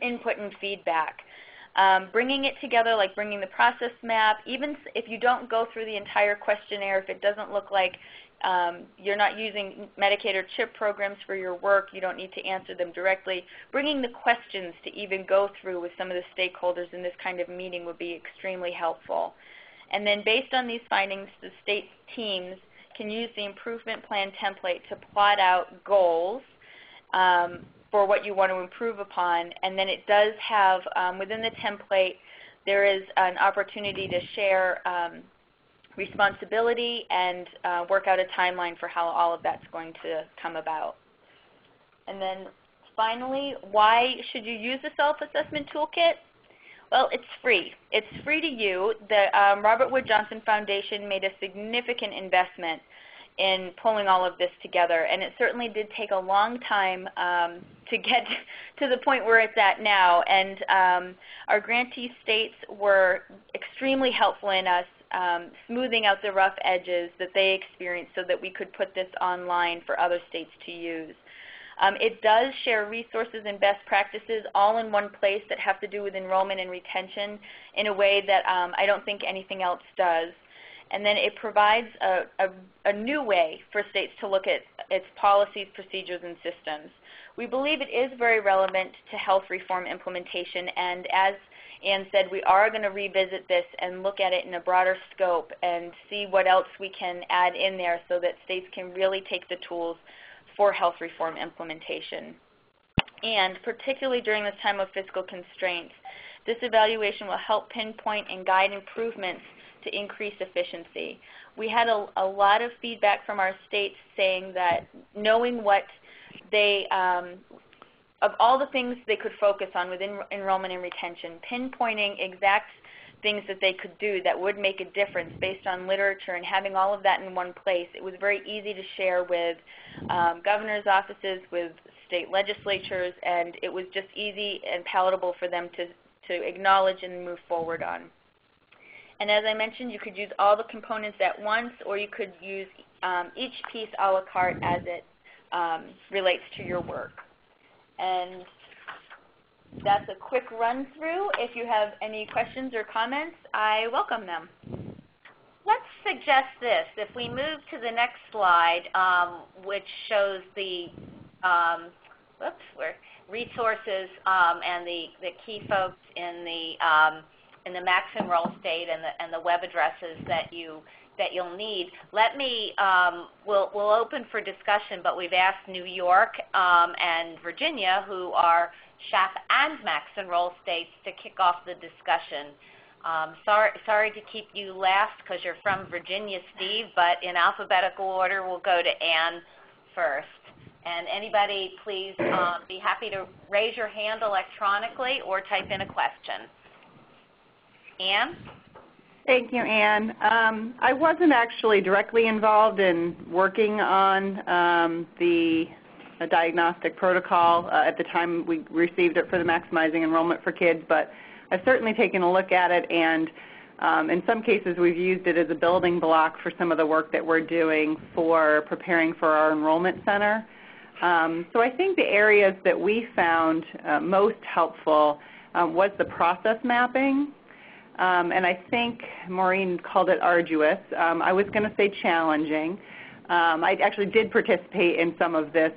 Speaker 9: input and feedback. Bringing it together, like bringing the process map, even if you don't go through the entire questionnaire, if it doesn't look like you're not using Medicaid or CHIP programs for your work, you don't need to answer them directly, bringing the questions to even go through with some of the stakeholders in this kind of meeting would be extremely helpful. And then based on these findings, the state teams can use the improvement plan template to plot out goals for what you want to improve upon, and then it does have, within the template, there is an opportunity to share responsibility and work out a timeline for how all of that's going to come about. And then finally, why should you use the Self-Assessment Toolkit? Well, it's free. It's free to you. The Robert Wood Johnson Foundation made a significant investment in pulling all of this together, and it certainly did take a long time to get to the point where it's at now, and our grantee states were extremely helpful in us smoothing out the rough edges that they experienced so that we could put this online for other states to use. It does share resources and best practices all in one place that have to do with enrollment and retention in a way that I don't think anything else does. And then it provides a new way for states to look at its policies, procedures, and systems. We believe it is very relevant to health reform implementation, and as Ann said, we are going to revisit this and look at it in a broader scope and see what else we can add in there so that states can really take the tools for health reform implementation. And particularly during this time of fiscal constraints, this evaluation will help pinpoint and guide improvements to increase efficiency. We had a lot of feedback from our states saying that knowing what they, of all the things they could focus on within enrollment and retention, pinpointing exact things that they could do that would make a difference based on literature and having all of that in one place, it was very easy to share with governor's offices, with state legislatures, and it was just easy and palatable for them to to acknowledge and move forward on. And as I mentioned, you could use all the components at once, or you could use each piece a la carte as it relates to your work. And that's a quick run through. If you have any questions or comments, I welcome them.
Speaker 1: Let's suggest this. If we move to the next slide, which shows the resources and the key folks in the Max Enroll state and the web addresses that you'll need. Let me we'll open for discussion, but we've asked New York and Virginia, who are SHAP and Max Enroll states, to kick off the discussion. Sorry to keep you last because you're from Virginia, Steve, but in alphabetical order, we'll go to Ann first. And anybody, please be happy to raise your hand electronically or type in a question. Ann?
Speaker 10: Thank you, Ann. I wasn't actually directly involved in working on the diagnostic protocol at the time we received it for the Maximizing Enrollment for Kids, but I've certainly taken a look at it, and in some cases we've used it as a building block for some of the work that we're doing for preparing for our enrollment center. So I think the areas that we found most helpful was the process mapping. And I think Maureen called it arduous. I was going to say challenging. I actually did participate in some of this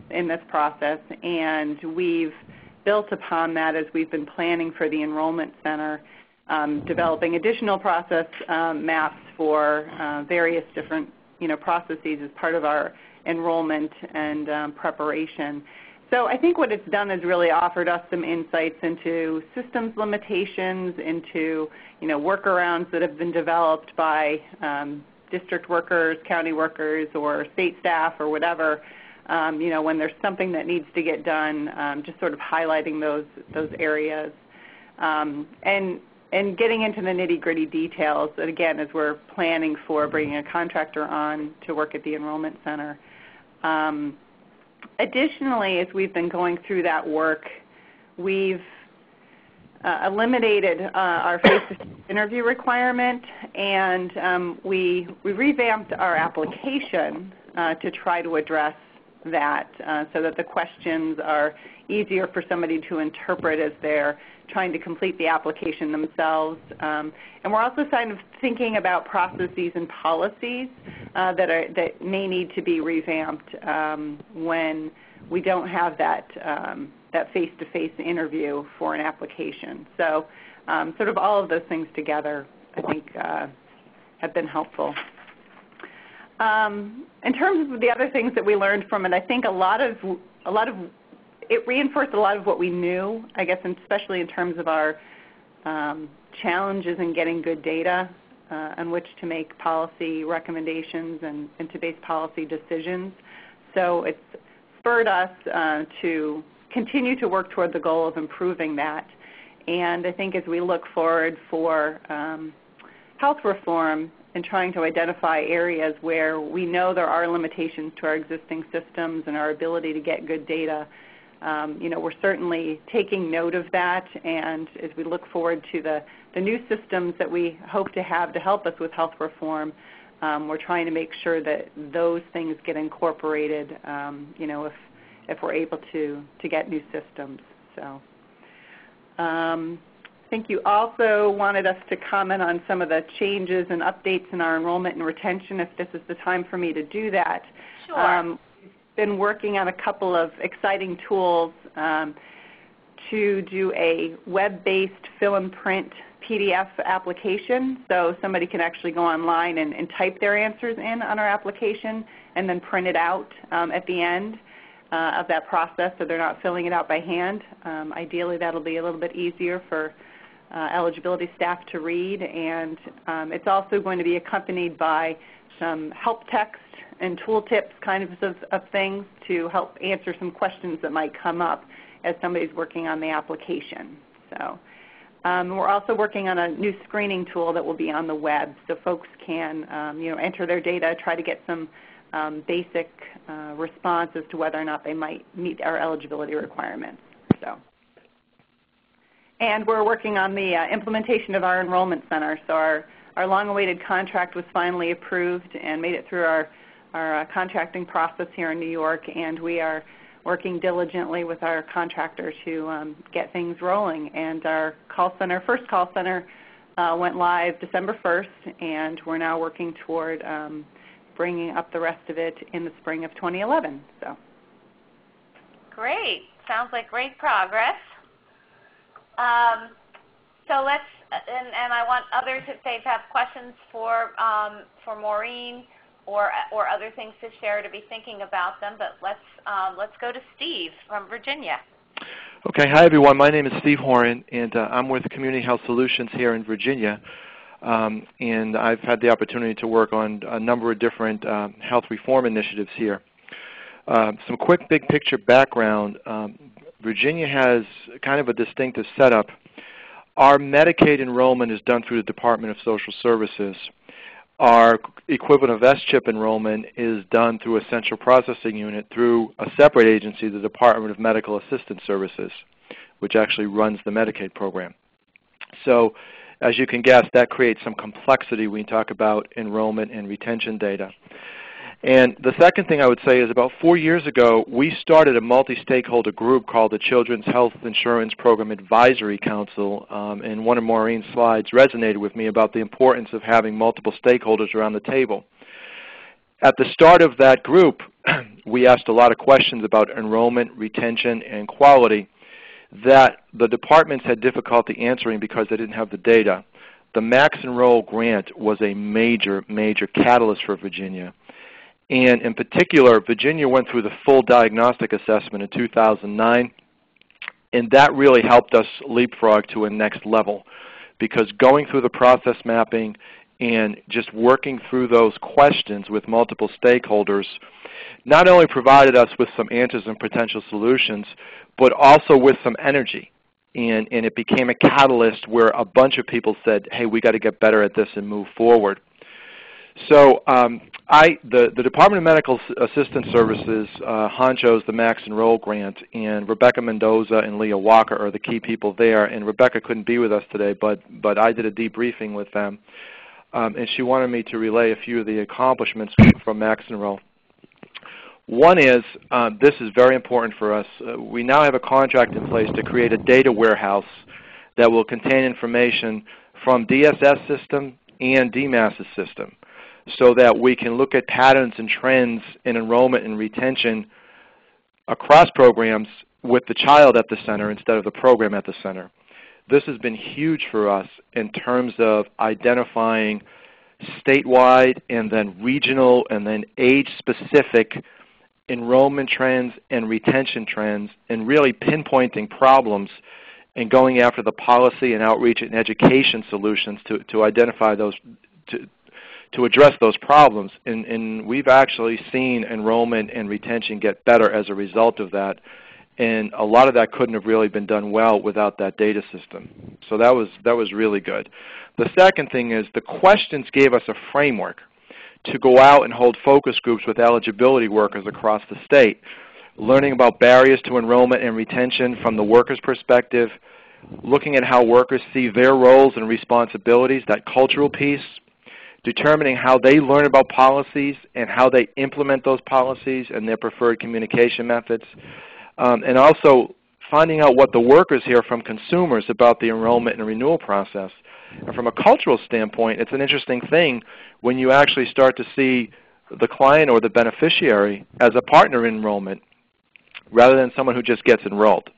Speaker 10: in this process, and we've built upon that as we've been planning for the enrollment center, developing additional process maps for various different processes as part of our enrollment and preparation. So I think what it's done is really offered us some insights into systems limitations, into workarounds that have been developed by district workers, county workers, or state staff, or whatever. When there's something that needs to get done, just sort of highlighting those areas, and getting into the nitty-gritty details. That again, as we're planning for bringing a contractor on to work at the enrollment center. Additionally, as we've been going through that work, we've eliminated our face-to-face interview requirement, and we revamped our application to try to address that so that the questions are easier for somebody to interpret as they're trying to complete the application themselves. And we're also kind of thinking about processes and policies that may need to be revamped when we don't have that that face-to-face interview for an application. So sort of all of those things together, I think, have been helpful. In terms of the other things that we learned from it, I think it reinforced a lot of what we knew, I guess, and especially in terms of our challenges in getting good data on which to make policy recommendations and to base policy decisions. So it's spurred us to continue to work toward the goal of improving that. And I think as we look forward for health reform and trying to identify areas where we know there are limitations to our existing systems and our ability to get good data, we're certainly taking note of that, and as we look forward to the new systems that we hope to have to help us with health reform, we're trying to make sure that those things get incorporated, if we're able to get new systems. So I think you also wanted us to comment on some of the changes and updates in our enrollment and retention, if this is the time for me to do that.
Speaker 1: Sure.
Speaker 10: Been working on a couple of exciting tools to do a web-based fill and print PDF application, so somebody can actually go online and type their answers in on our application and then print it out at the end of that process, so they're not filling it out by hand. Ideally, that'll be a little bit easier for eligibility staff to read, and it's also going to be accompanied by some help text and tooltips kinds of things to help answer some questions that might come up as somebody's working on the application. So we're also working on a new screening tool that will be on the web, so folks can enter their data, try to get some basic response as to whether or not they might meet our eligibility requirements. So, And we're working on the implementation of our enrollment center. So our long-awaited contract was finally approved and made it through our contracting process here in New York, and we are working diligently with our contractor to get things rolling. And our call center, first call center, went live December 1st, and we're now working toward bringing up the rest of it in the spring of 2011. So.
Speaker 1: Great. Sounds like great progress. So let's, and I want others, if they have questions for Maureen or other things to share, to be thinking about them. But let's go to Steve from Virginia.
Speaker 6: Okay. Hi, everyone. My name is Steve Horan, and I'm with Community Health Solutions here in Virginia. And I've had the opportunity to work on a number of different health reform initiatives here. Some quick big picture background. Virginia has kind of a distinctive setup. Our Medicaid enrollment is done through the Department of Social Services. Our equivalent of SHAP enrollment is done through a central processing unit through a separate agency, the Department of Medical Assistance Services, which actually runs the Medicaid program. So as you can guess, that creates some complexity when you talk about enrollment and retention data. And the second thing I would say is about 4 years ago, we started a multi-stakeholder group called the Children's Health Insurance Program Advisory Council, and one of Maureen's slides resonated with me about the importance of having multiple stakeholders around the table. At the start of that group, we asked a lot of questions about enrollment, retention, and quality that the departments had difficulty answering because they didn't have the data. The Max Enroll grant was a major, major catalyst for Virginia. And in particular, Virginia went through the full diagnostic assessment in 2009, and that really helped us leapfrog to a next level, because going through the process mapping and just working through those questions with multiple stakeholders not only provided us with some answers and potential solutions, but also with some energy. And it became a catalyst where a bunch of people said, hey, we got to get better at this and move forward. So the Department of Medical Assistance Services honchos the Max Enroll grant, and Rebecca Mendoza and Leah Walker are the key people there. And Rebecca couldn't be with us today, but I did a debriefing with them, and she wanted me to relay a few of the accomplishments from Max Enroll. One is, this is very important for us, we now have a contract in place to create a data warehouse that will contain information from DSS system and DMAS's system, so that we can look at patterns and trends in enrollment and retention across programs with the child at the center instead of the program at the center. This has been huge for us in terms of identifying statewide and then regional and then age-specific enrollment trends and retention trends, and really pinpointing problems and going after the policy and outreach and education solutions to identify those, to address those problems. And we've actually seen enrollment and retention get better as a result of that. And a lot of that couldn't have really been done well without that data system. So that was really good. The second thing is the questions gave us a framework to go out and hold focus groups with eligibility workers across the state, learning about barriers to enrollment and retention from the worker's perspective, looking at how workers see their roles and responsibilities, that cultural piece, determining how they learn about policies and how they implement those policies and their preferred communication methods, and also finding out what the workers hear from consumers about the enrollment and renewal process. And from a cultural standpoint, it's an interesting thing when you actually start to see the client or the beneficiary as a partner in enrollment rather than someone who just gets enrolled.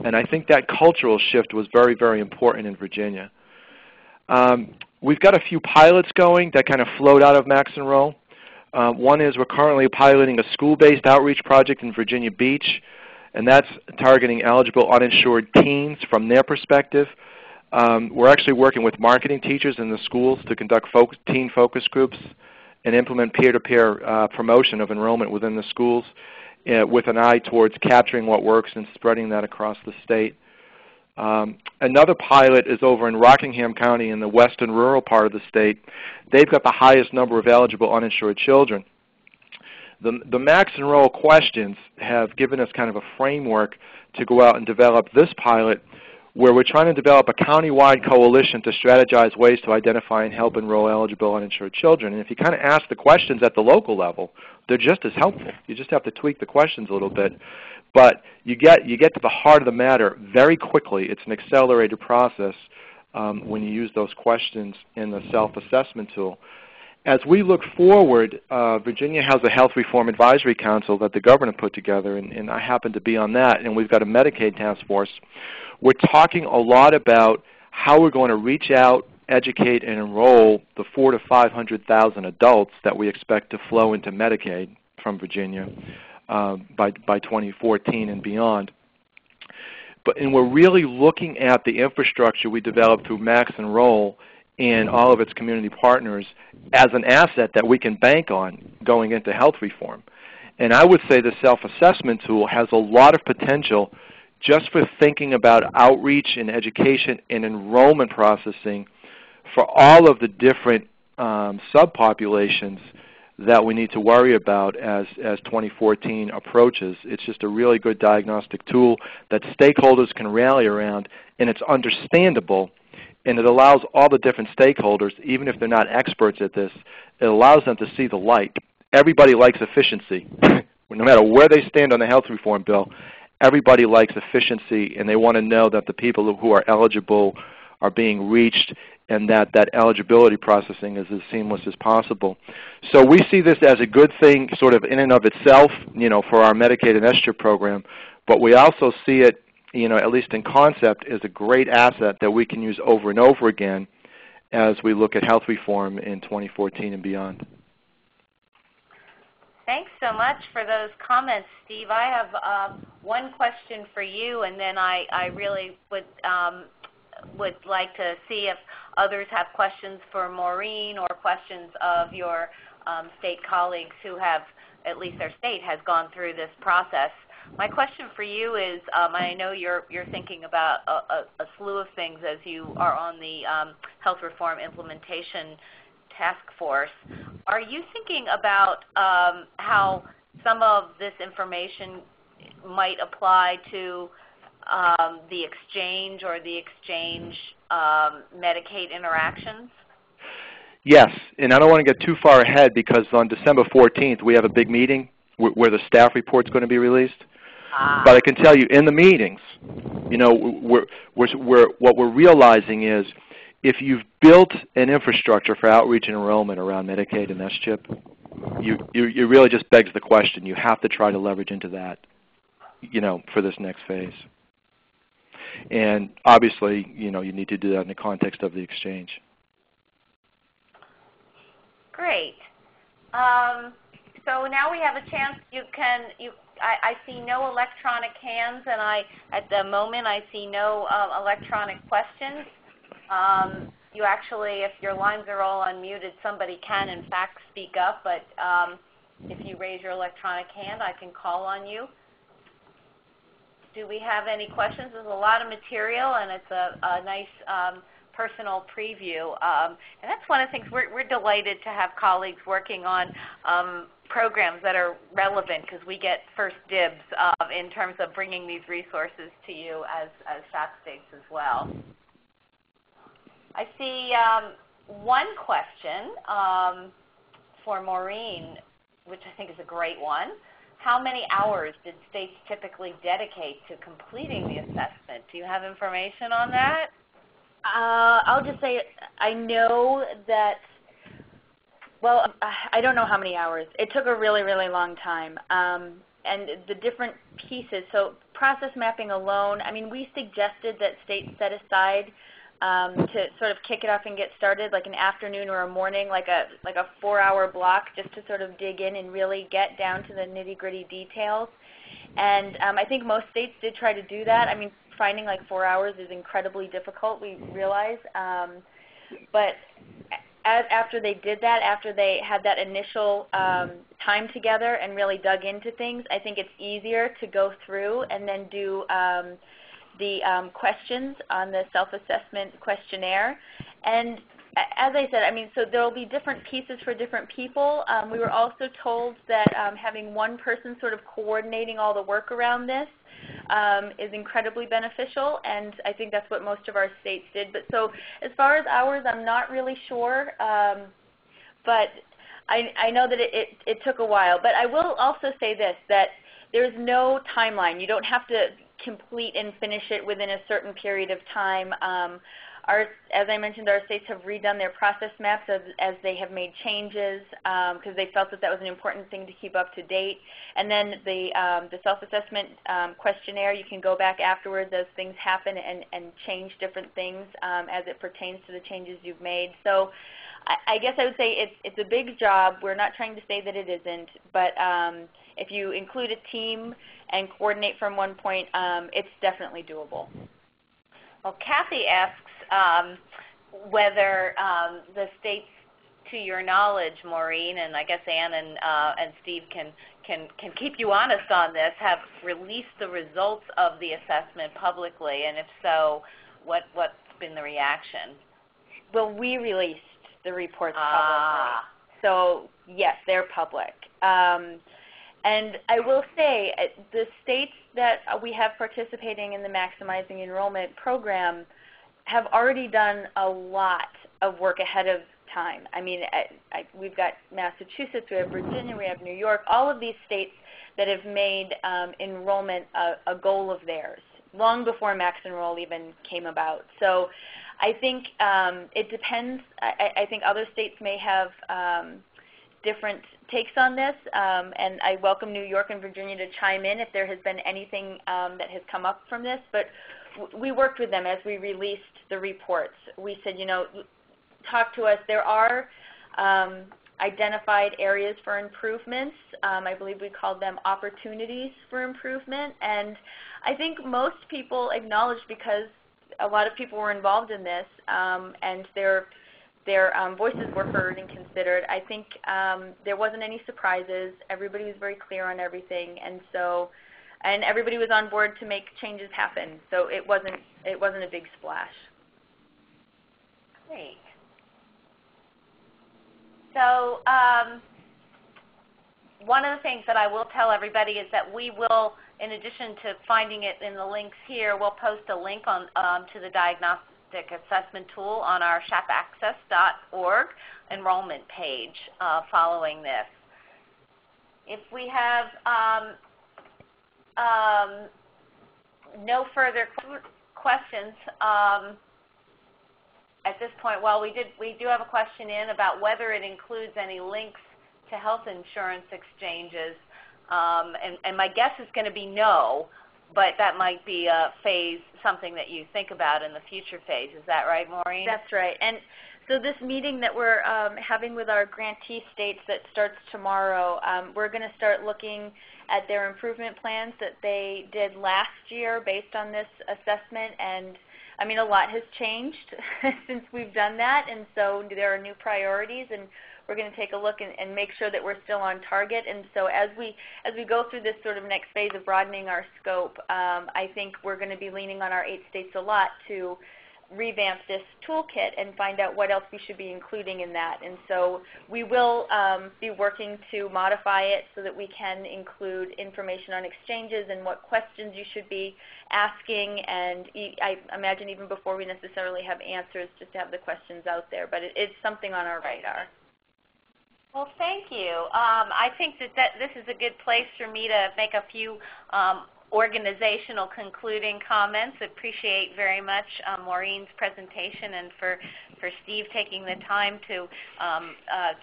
Speaker 6: And I think that cultural shift was very, very important in Virginia. We've got a few pilots going that kind of flowed out of Max Enroll. One is we're currently piloting a school-based outreach project in Virginia Beach, and that's targeting eligible uninsured teens from their perspective. We're actually working with marketing teachers in the schools to conduct teen focus groups and implement peer-to-peer promotion of enrollment within the schools with an eye towards capturing what works and spreading that across the state. Another pilot is over in Rockingham County in the western rural part of the state. They've got the highest number of eligible uninsured children. The Max Enroll questions have given us kind of a framework to go out and develop this pilot where we're trying to develop a county-wide coalition to strategize ways to identify and help enroll eligible uninsured children. And if you kind of ask the questions at the local level, they're just as helpful. You just have to tweak the questions a little bit. But you get to the heart of the matter very quickly. It's an accelerated process when you use those questions in the self-assessment tool. As we look forward, Virginia has a Health Reform Advisory Council that the governor put together, and I happen to be on that, and we've got a Medicaid task force. We're talking a lot about how we're going to reach out, educate, and enroll the 400,000 to 500,000 adults that we expect to flow into Medicaid from Virginia by 2014 and beyond. And we're really looking at the infrastructure we developed through Max Enroll and all of its community partners as an asset that we can bank on going into health reform. And I would say the self-assessment tool has a lot of potential just for thinking about outreach and education and enrollment processing for all of the different subpopulations that we need to worry about as 2014 approaches. It's just a really good diagnostic tool that stakeholders can rally around, and it's understandable, and it allows all the different stakeholders, even if they're not experts at this, it allows them to see the light. Everybody likes efficiency. No matter where they stand on the health reform bill, everybody likes efficiency, and they want to know that the people who are eligible are being reached and that eligibility processing is as seamless as possible. So we see this as a good thing sort of in and of itself, for our Medicaid and SHAP program, but we also see it, at least in concept, as a great asset that we can use over and over again as we look at health reform in 2014 and beyond.
Speaker 1: Thanks so much for those comments, Steve. I have one question for you, and then I really would like to see if others have questions for Maureen or questions of your state colleagues who have, at least their state has gone through this process. My question for you is, I know you're thinking about a slew of things as you are on the Health Reform Implementation Task Force. Are you thinking about how some of this information might apply to the exchange or the exchange Medicaid interactions?
Speaker 6: Yes, and I don't want to get too far ahead because on December 14th we have a big meeting where the staff report's going to be released. But I can tell you, in the meetings, what we're realizing is if you've built an infrastructure for outreach and enrollment around Medicaid and SHAP, you really just begs the question. You have to try to leverage into that, for this next phase. And obviously, you need to do that in the context of the exchange.
Speaker 1: Great. So now we have a chance. I see no electronic hands, and at the moment I see no electronic questions. You actually, if your lines are all unmuted, somebody can in fact speak up, but if you raise your electronic hand, I can call on you. Do we have any questions? There's a lot of material, and it's a nice personal preview. And that's one of the things we're delighted to have colleagues working on programs that are relevant because we get first dibs in terms of bringing these resources to you as SHAP states as well. I see one question for Maureen, which I think is a great one. How many hours did states typically dedicate to completing the assessment? Do you have information on that?
Speaker 9: I'll just say I know that, well, I don't know how many hours. It took a really, really long time. And the different pieces, so process mapping alone, we suggested that states set aside to sort of kick it off and get started, like an afternoon or a morning, like a 4-hour block, just to sort of dig in and really get down to the nitty-gritty details. And I think most states did try to do that. Finding like 4 hours is incredibly difficult, we realize. But after they did that, after they had that initial time together and really dug into things, I think it's easier to go through and then do the questions on the self-assessment questionnaire. And as I said, so there will be different pieces for different people. We were also told that having one person sort of coordinating all the work around this is incredibly beneficial, and I think that's what most of our states did. But so as far as ours, I'm not really sure, but I know that it took a while. But I will also say this, that there's no timeline. You don't have to complete and finish it within a certain period of time. As I mentioned, our states have redone their process maps as they have made changes because they felt that that was an important thing to keep up to date. And then the self-assessment questionnaire, you can go back afterwards as things happen and change different things as it pertains to the changes you've made. So I guess I would say it's a big job. We're not trying to say that it isn't, but if you include a team and coordinate from one point, it's definitely doable.
Speaker 1: Well, Kathy asks whether the states, to your knowledge, Maureen, and I guess Ann and Steve can keep you honest on this, have released the results of the assessment publicly, and if so, what's been the reaction?
Speaker 9: Well, we released the reports publicly, so yes, they're public. And I will say, the states that we have participating in the Maximizing Enrollment program have already done a lot of work ahead of time. I mean, we've got Massachusetts, we have Virginia, we have New York, all of these states that have made enrollment a goal of theirs, long before Max Enroll even came about. So I think it depends. I think other states may have different takes on this, and I welcome New York and Virginia to chime in if there has been anything that has come up from this. But we worked with them as we released the reports. We said, you know, talk to us. There are identified areas for improvements. I believe we called them opportunities for improvement. And I think most people acknowledged, because a lot of people were involved in this, and their voices were heard and considered. I think there wasn't any surprises. Everybody was very clear on everything, and everybody was on board to make changes happen. So it wasn't a big splash.
Speaker 1: Great. So one of the things that I will tell everybody is that we will, in addition to finding it in the links here, we'll post a link on to the diagnostic assessment tool on our shapaccess.org enrollment page following this. If we have no further questions at this point, well, we do have a question in about whether it includes any links to health insurance exchanges, and my guess is going to be no. But that might be a phase, something that you think about in the future phase. Is that right, Maureen?
Speaker 9: That's right. And so this meeting that we're having with our grantee states that starts tomorrow, we're going to start looking at their improvement plans that they did last year based on this assessment. And I mean, a lot has changed since we've done that, and so there are new priorities, and we're going to take a look and make sure that we're still on target. And so as we go through this sort of next phase of broadening our scope, I think we're going to be leaning on our 8 states a lot to revamp this toolkit and find out what else we should be including in that. And so we will be working to modify it so that we can include information on exchanges and what questions you should be asking, and I imagine even before we necessarily have answers, just to have the questions out there. But it's something on our radar.
Speaker 1: Well, thank you. I think that this is a good place for me to make a few organizational concluding comments. Appreciate very much Maureen's presentation, and for Steve taking the time to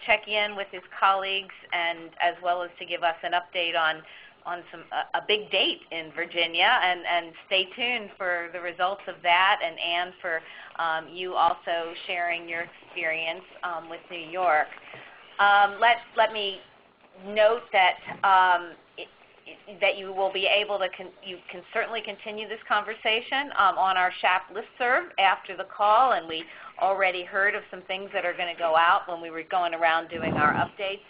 Speaker 1: check in with his colleagues, and as well as to give us an update on a big date in Virginia, and stay tuned for the results of that, and Ann, for you also sharing your experience with New York. Let me note that that you will be able to, you can certainly continue this conversation on our SHAP listserv after the call, and we already heard of some things that are going to go out when we were going around doing our updates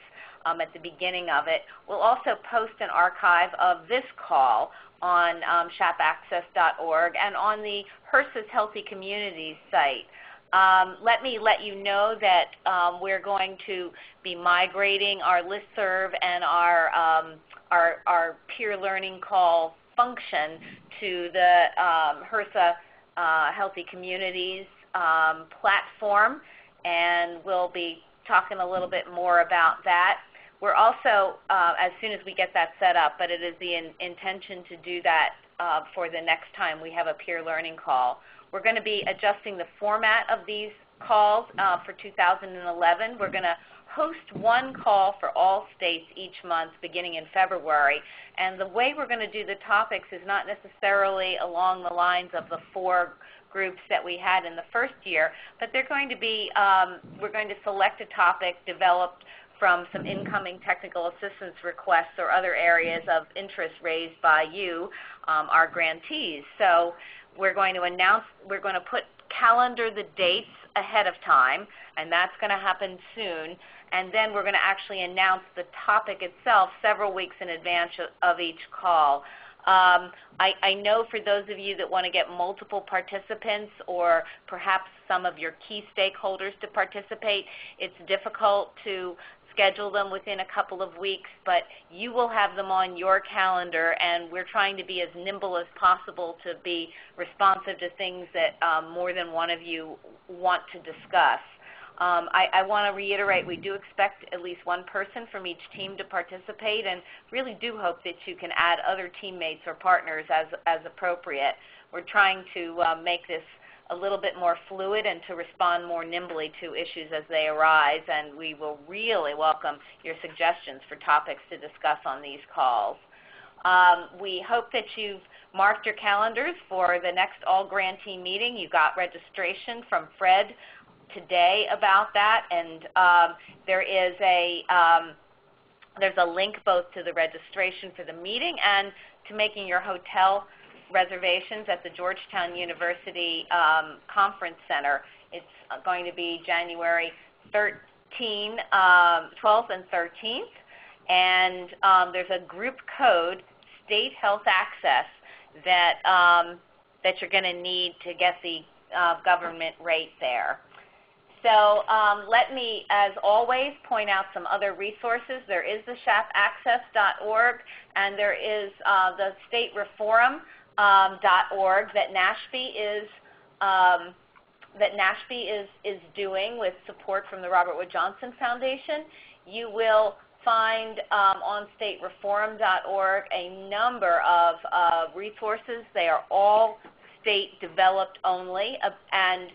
Speaker 1: at the beginning of it. We'll also post an archive of this call on shapaccess.org and on the HRSA's Healthy Communities site. Let me let you know that we're going to be migrating our listserv and our peer learning call function to the HRSA Healthy Communities platform, and we'll be talking a little bit more about that. We're also, as soon as we get that set up, but it is the intention to do that for the next time we have a peer learning call. We're going to be adjusting the format of these calls for 2011. We're going to host one call for all states each month beginning in February. And the way we're going to do the topics is not necessarily along the lines of the 4 groups that we had in the first year, but they're going to be, we're going to select a topic developed from some incoming technical assistance requests or other areas of interest raised by you, our grantees. So we're going to calendar the dates ahead of time, and that's going to happen soon. And then we're going to actually announce the topic itself several weeks in advance of each call. I know for those of you that want to get multiple participants or perhaps some of your key stakeholders to participate, it's difficult to schedule them within a couple of weeks, but you will have them on your calendar, and we're trying to be as nimble as possible to be responsive to things that more than one of you want to discuss. I want to reiterate, we do expect at least one person from each team to participate, and really do hope that you can add other teammates or partners as appropriate. We're trying to make this a little bit more fluid and to respond more nimbly to issues as they arise, and we will really welcome your suggestions for topics to discuss on these calls. We hope that you've marked your calendars for the next all-grantee meeting. You got registration from Fred today about that, and there's a link both to the registration for the meeting and to making your hotel reservations at the Georgetown University Conference Center. It's going to be January 12th and 13th, and there's a group code, State Health Access, that you're going to need to get the government rate there. So let me, as always, point out some other resources. There is the shapaccess.org, and there is the state reform .org that NASHP is doing with support from the Robert Wood Johnson Foundation. You will find on statereform.org a number of resources. They are all state developed only, and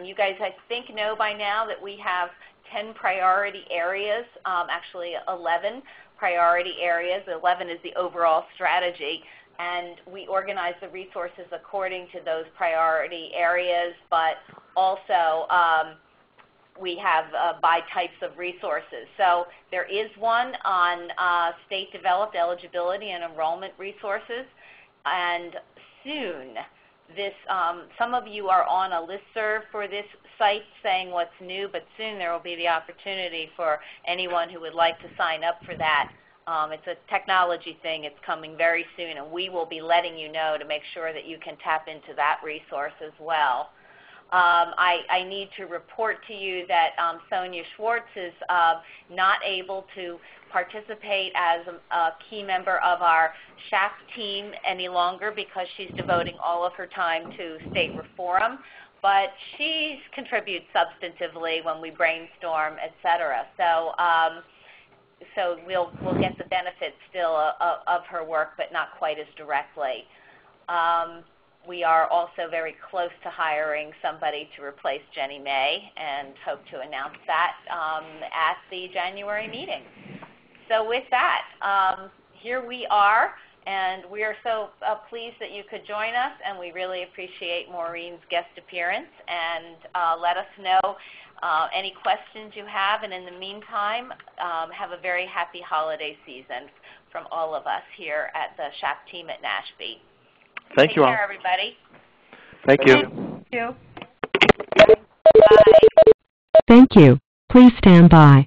Speaker 1: you guys, I think, know by now that we have 10 priority areas, actually 11 priority areas. 11 is the overall strategy. And we organize the resources according to those priority areas, but also we have by types of resources. So there is one on state-developed eligibility and enrollment resources, and soon some of you are on a listserv for this site saying what's new, but soon there will be the opportunity for anyone who would like to sign up for that. It's a technology thing. It's coming very soon, and we will be letting you know to make sure that you can tap into that resource as well. I need to report to you that Sonia Schwartz is not able to participate as a key member of our SHAP team any longer because she's devoting all of her time to state reform, but she contributes substantively when we brainstorm, et cetera. So we'll get the benefits still of her work, but not quite as directly. We are also very close to hiring somebody to replace Jenny May and hope to announce that at the January meeting. So with that, here we are, and we are so pleased that you could join us, and we really appreciate Maureen's guest appearance. And let us know any questions you have, and in the meantime, have a very happy holiday season from all of us here at the SHAP team at NASHP.
Speaker 6: Thank you all.
Speaker 1: Take care, everybody.
Speaker 6: Thank you.
Speaker 2: Thank you.
Speaker 1: Bye.
Speaker 11: Thank you. Please stand by.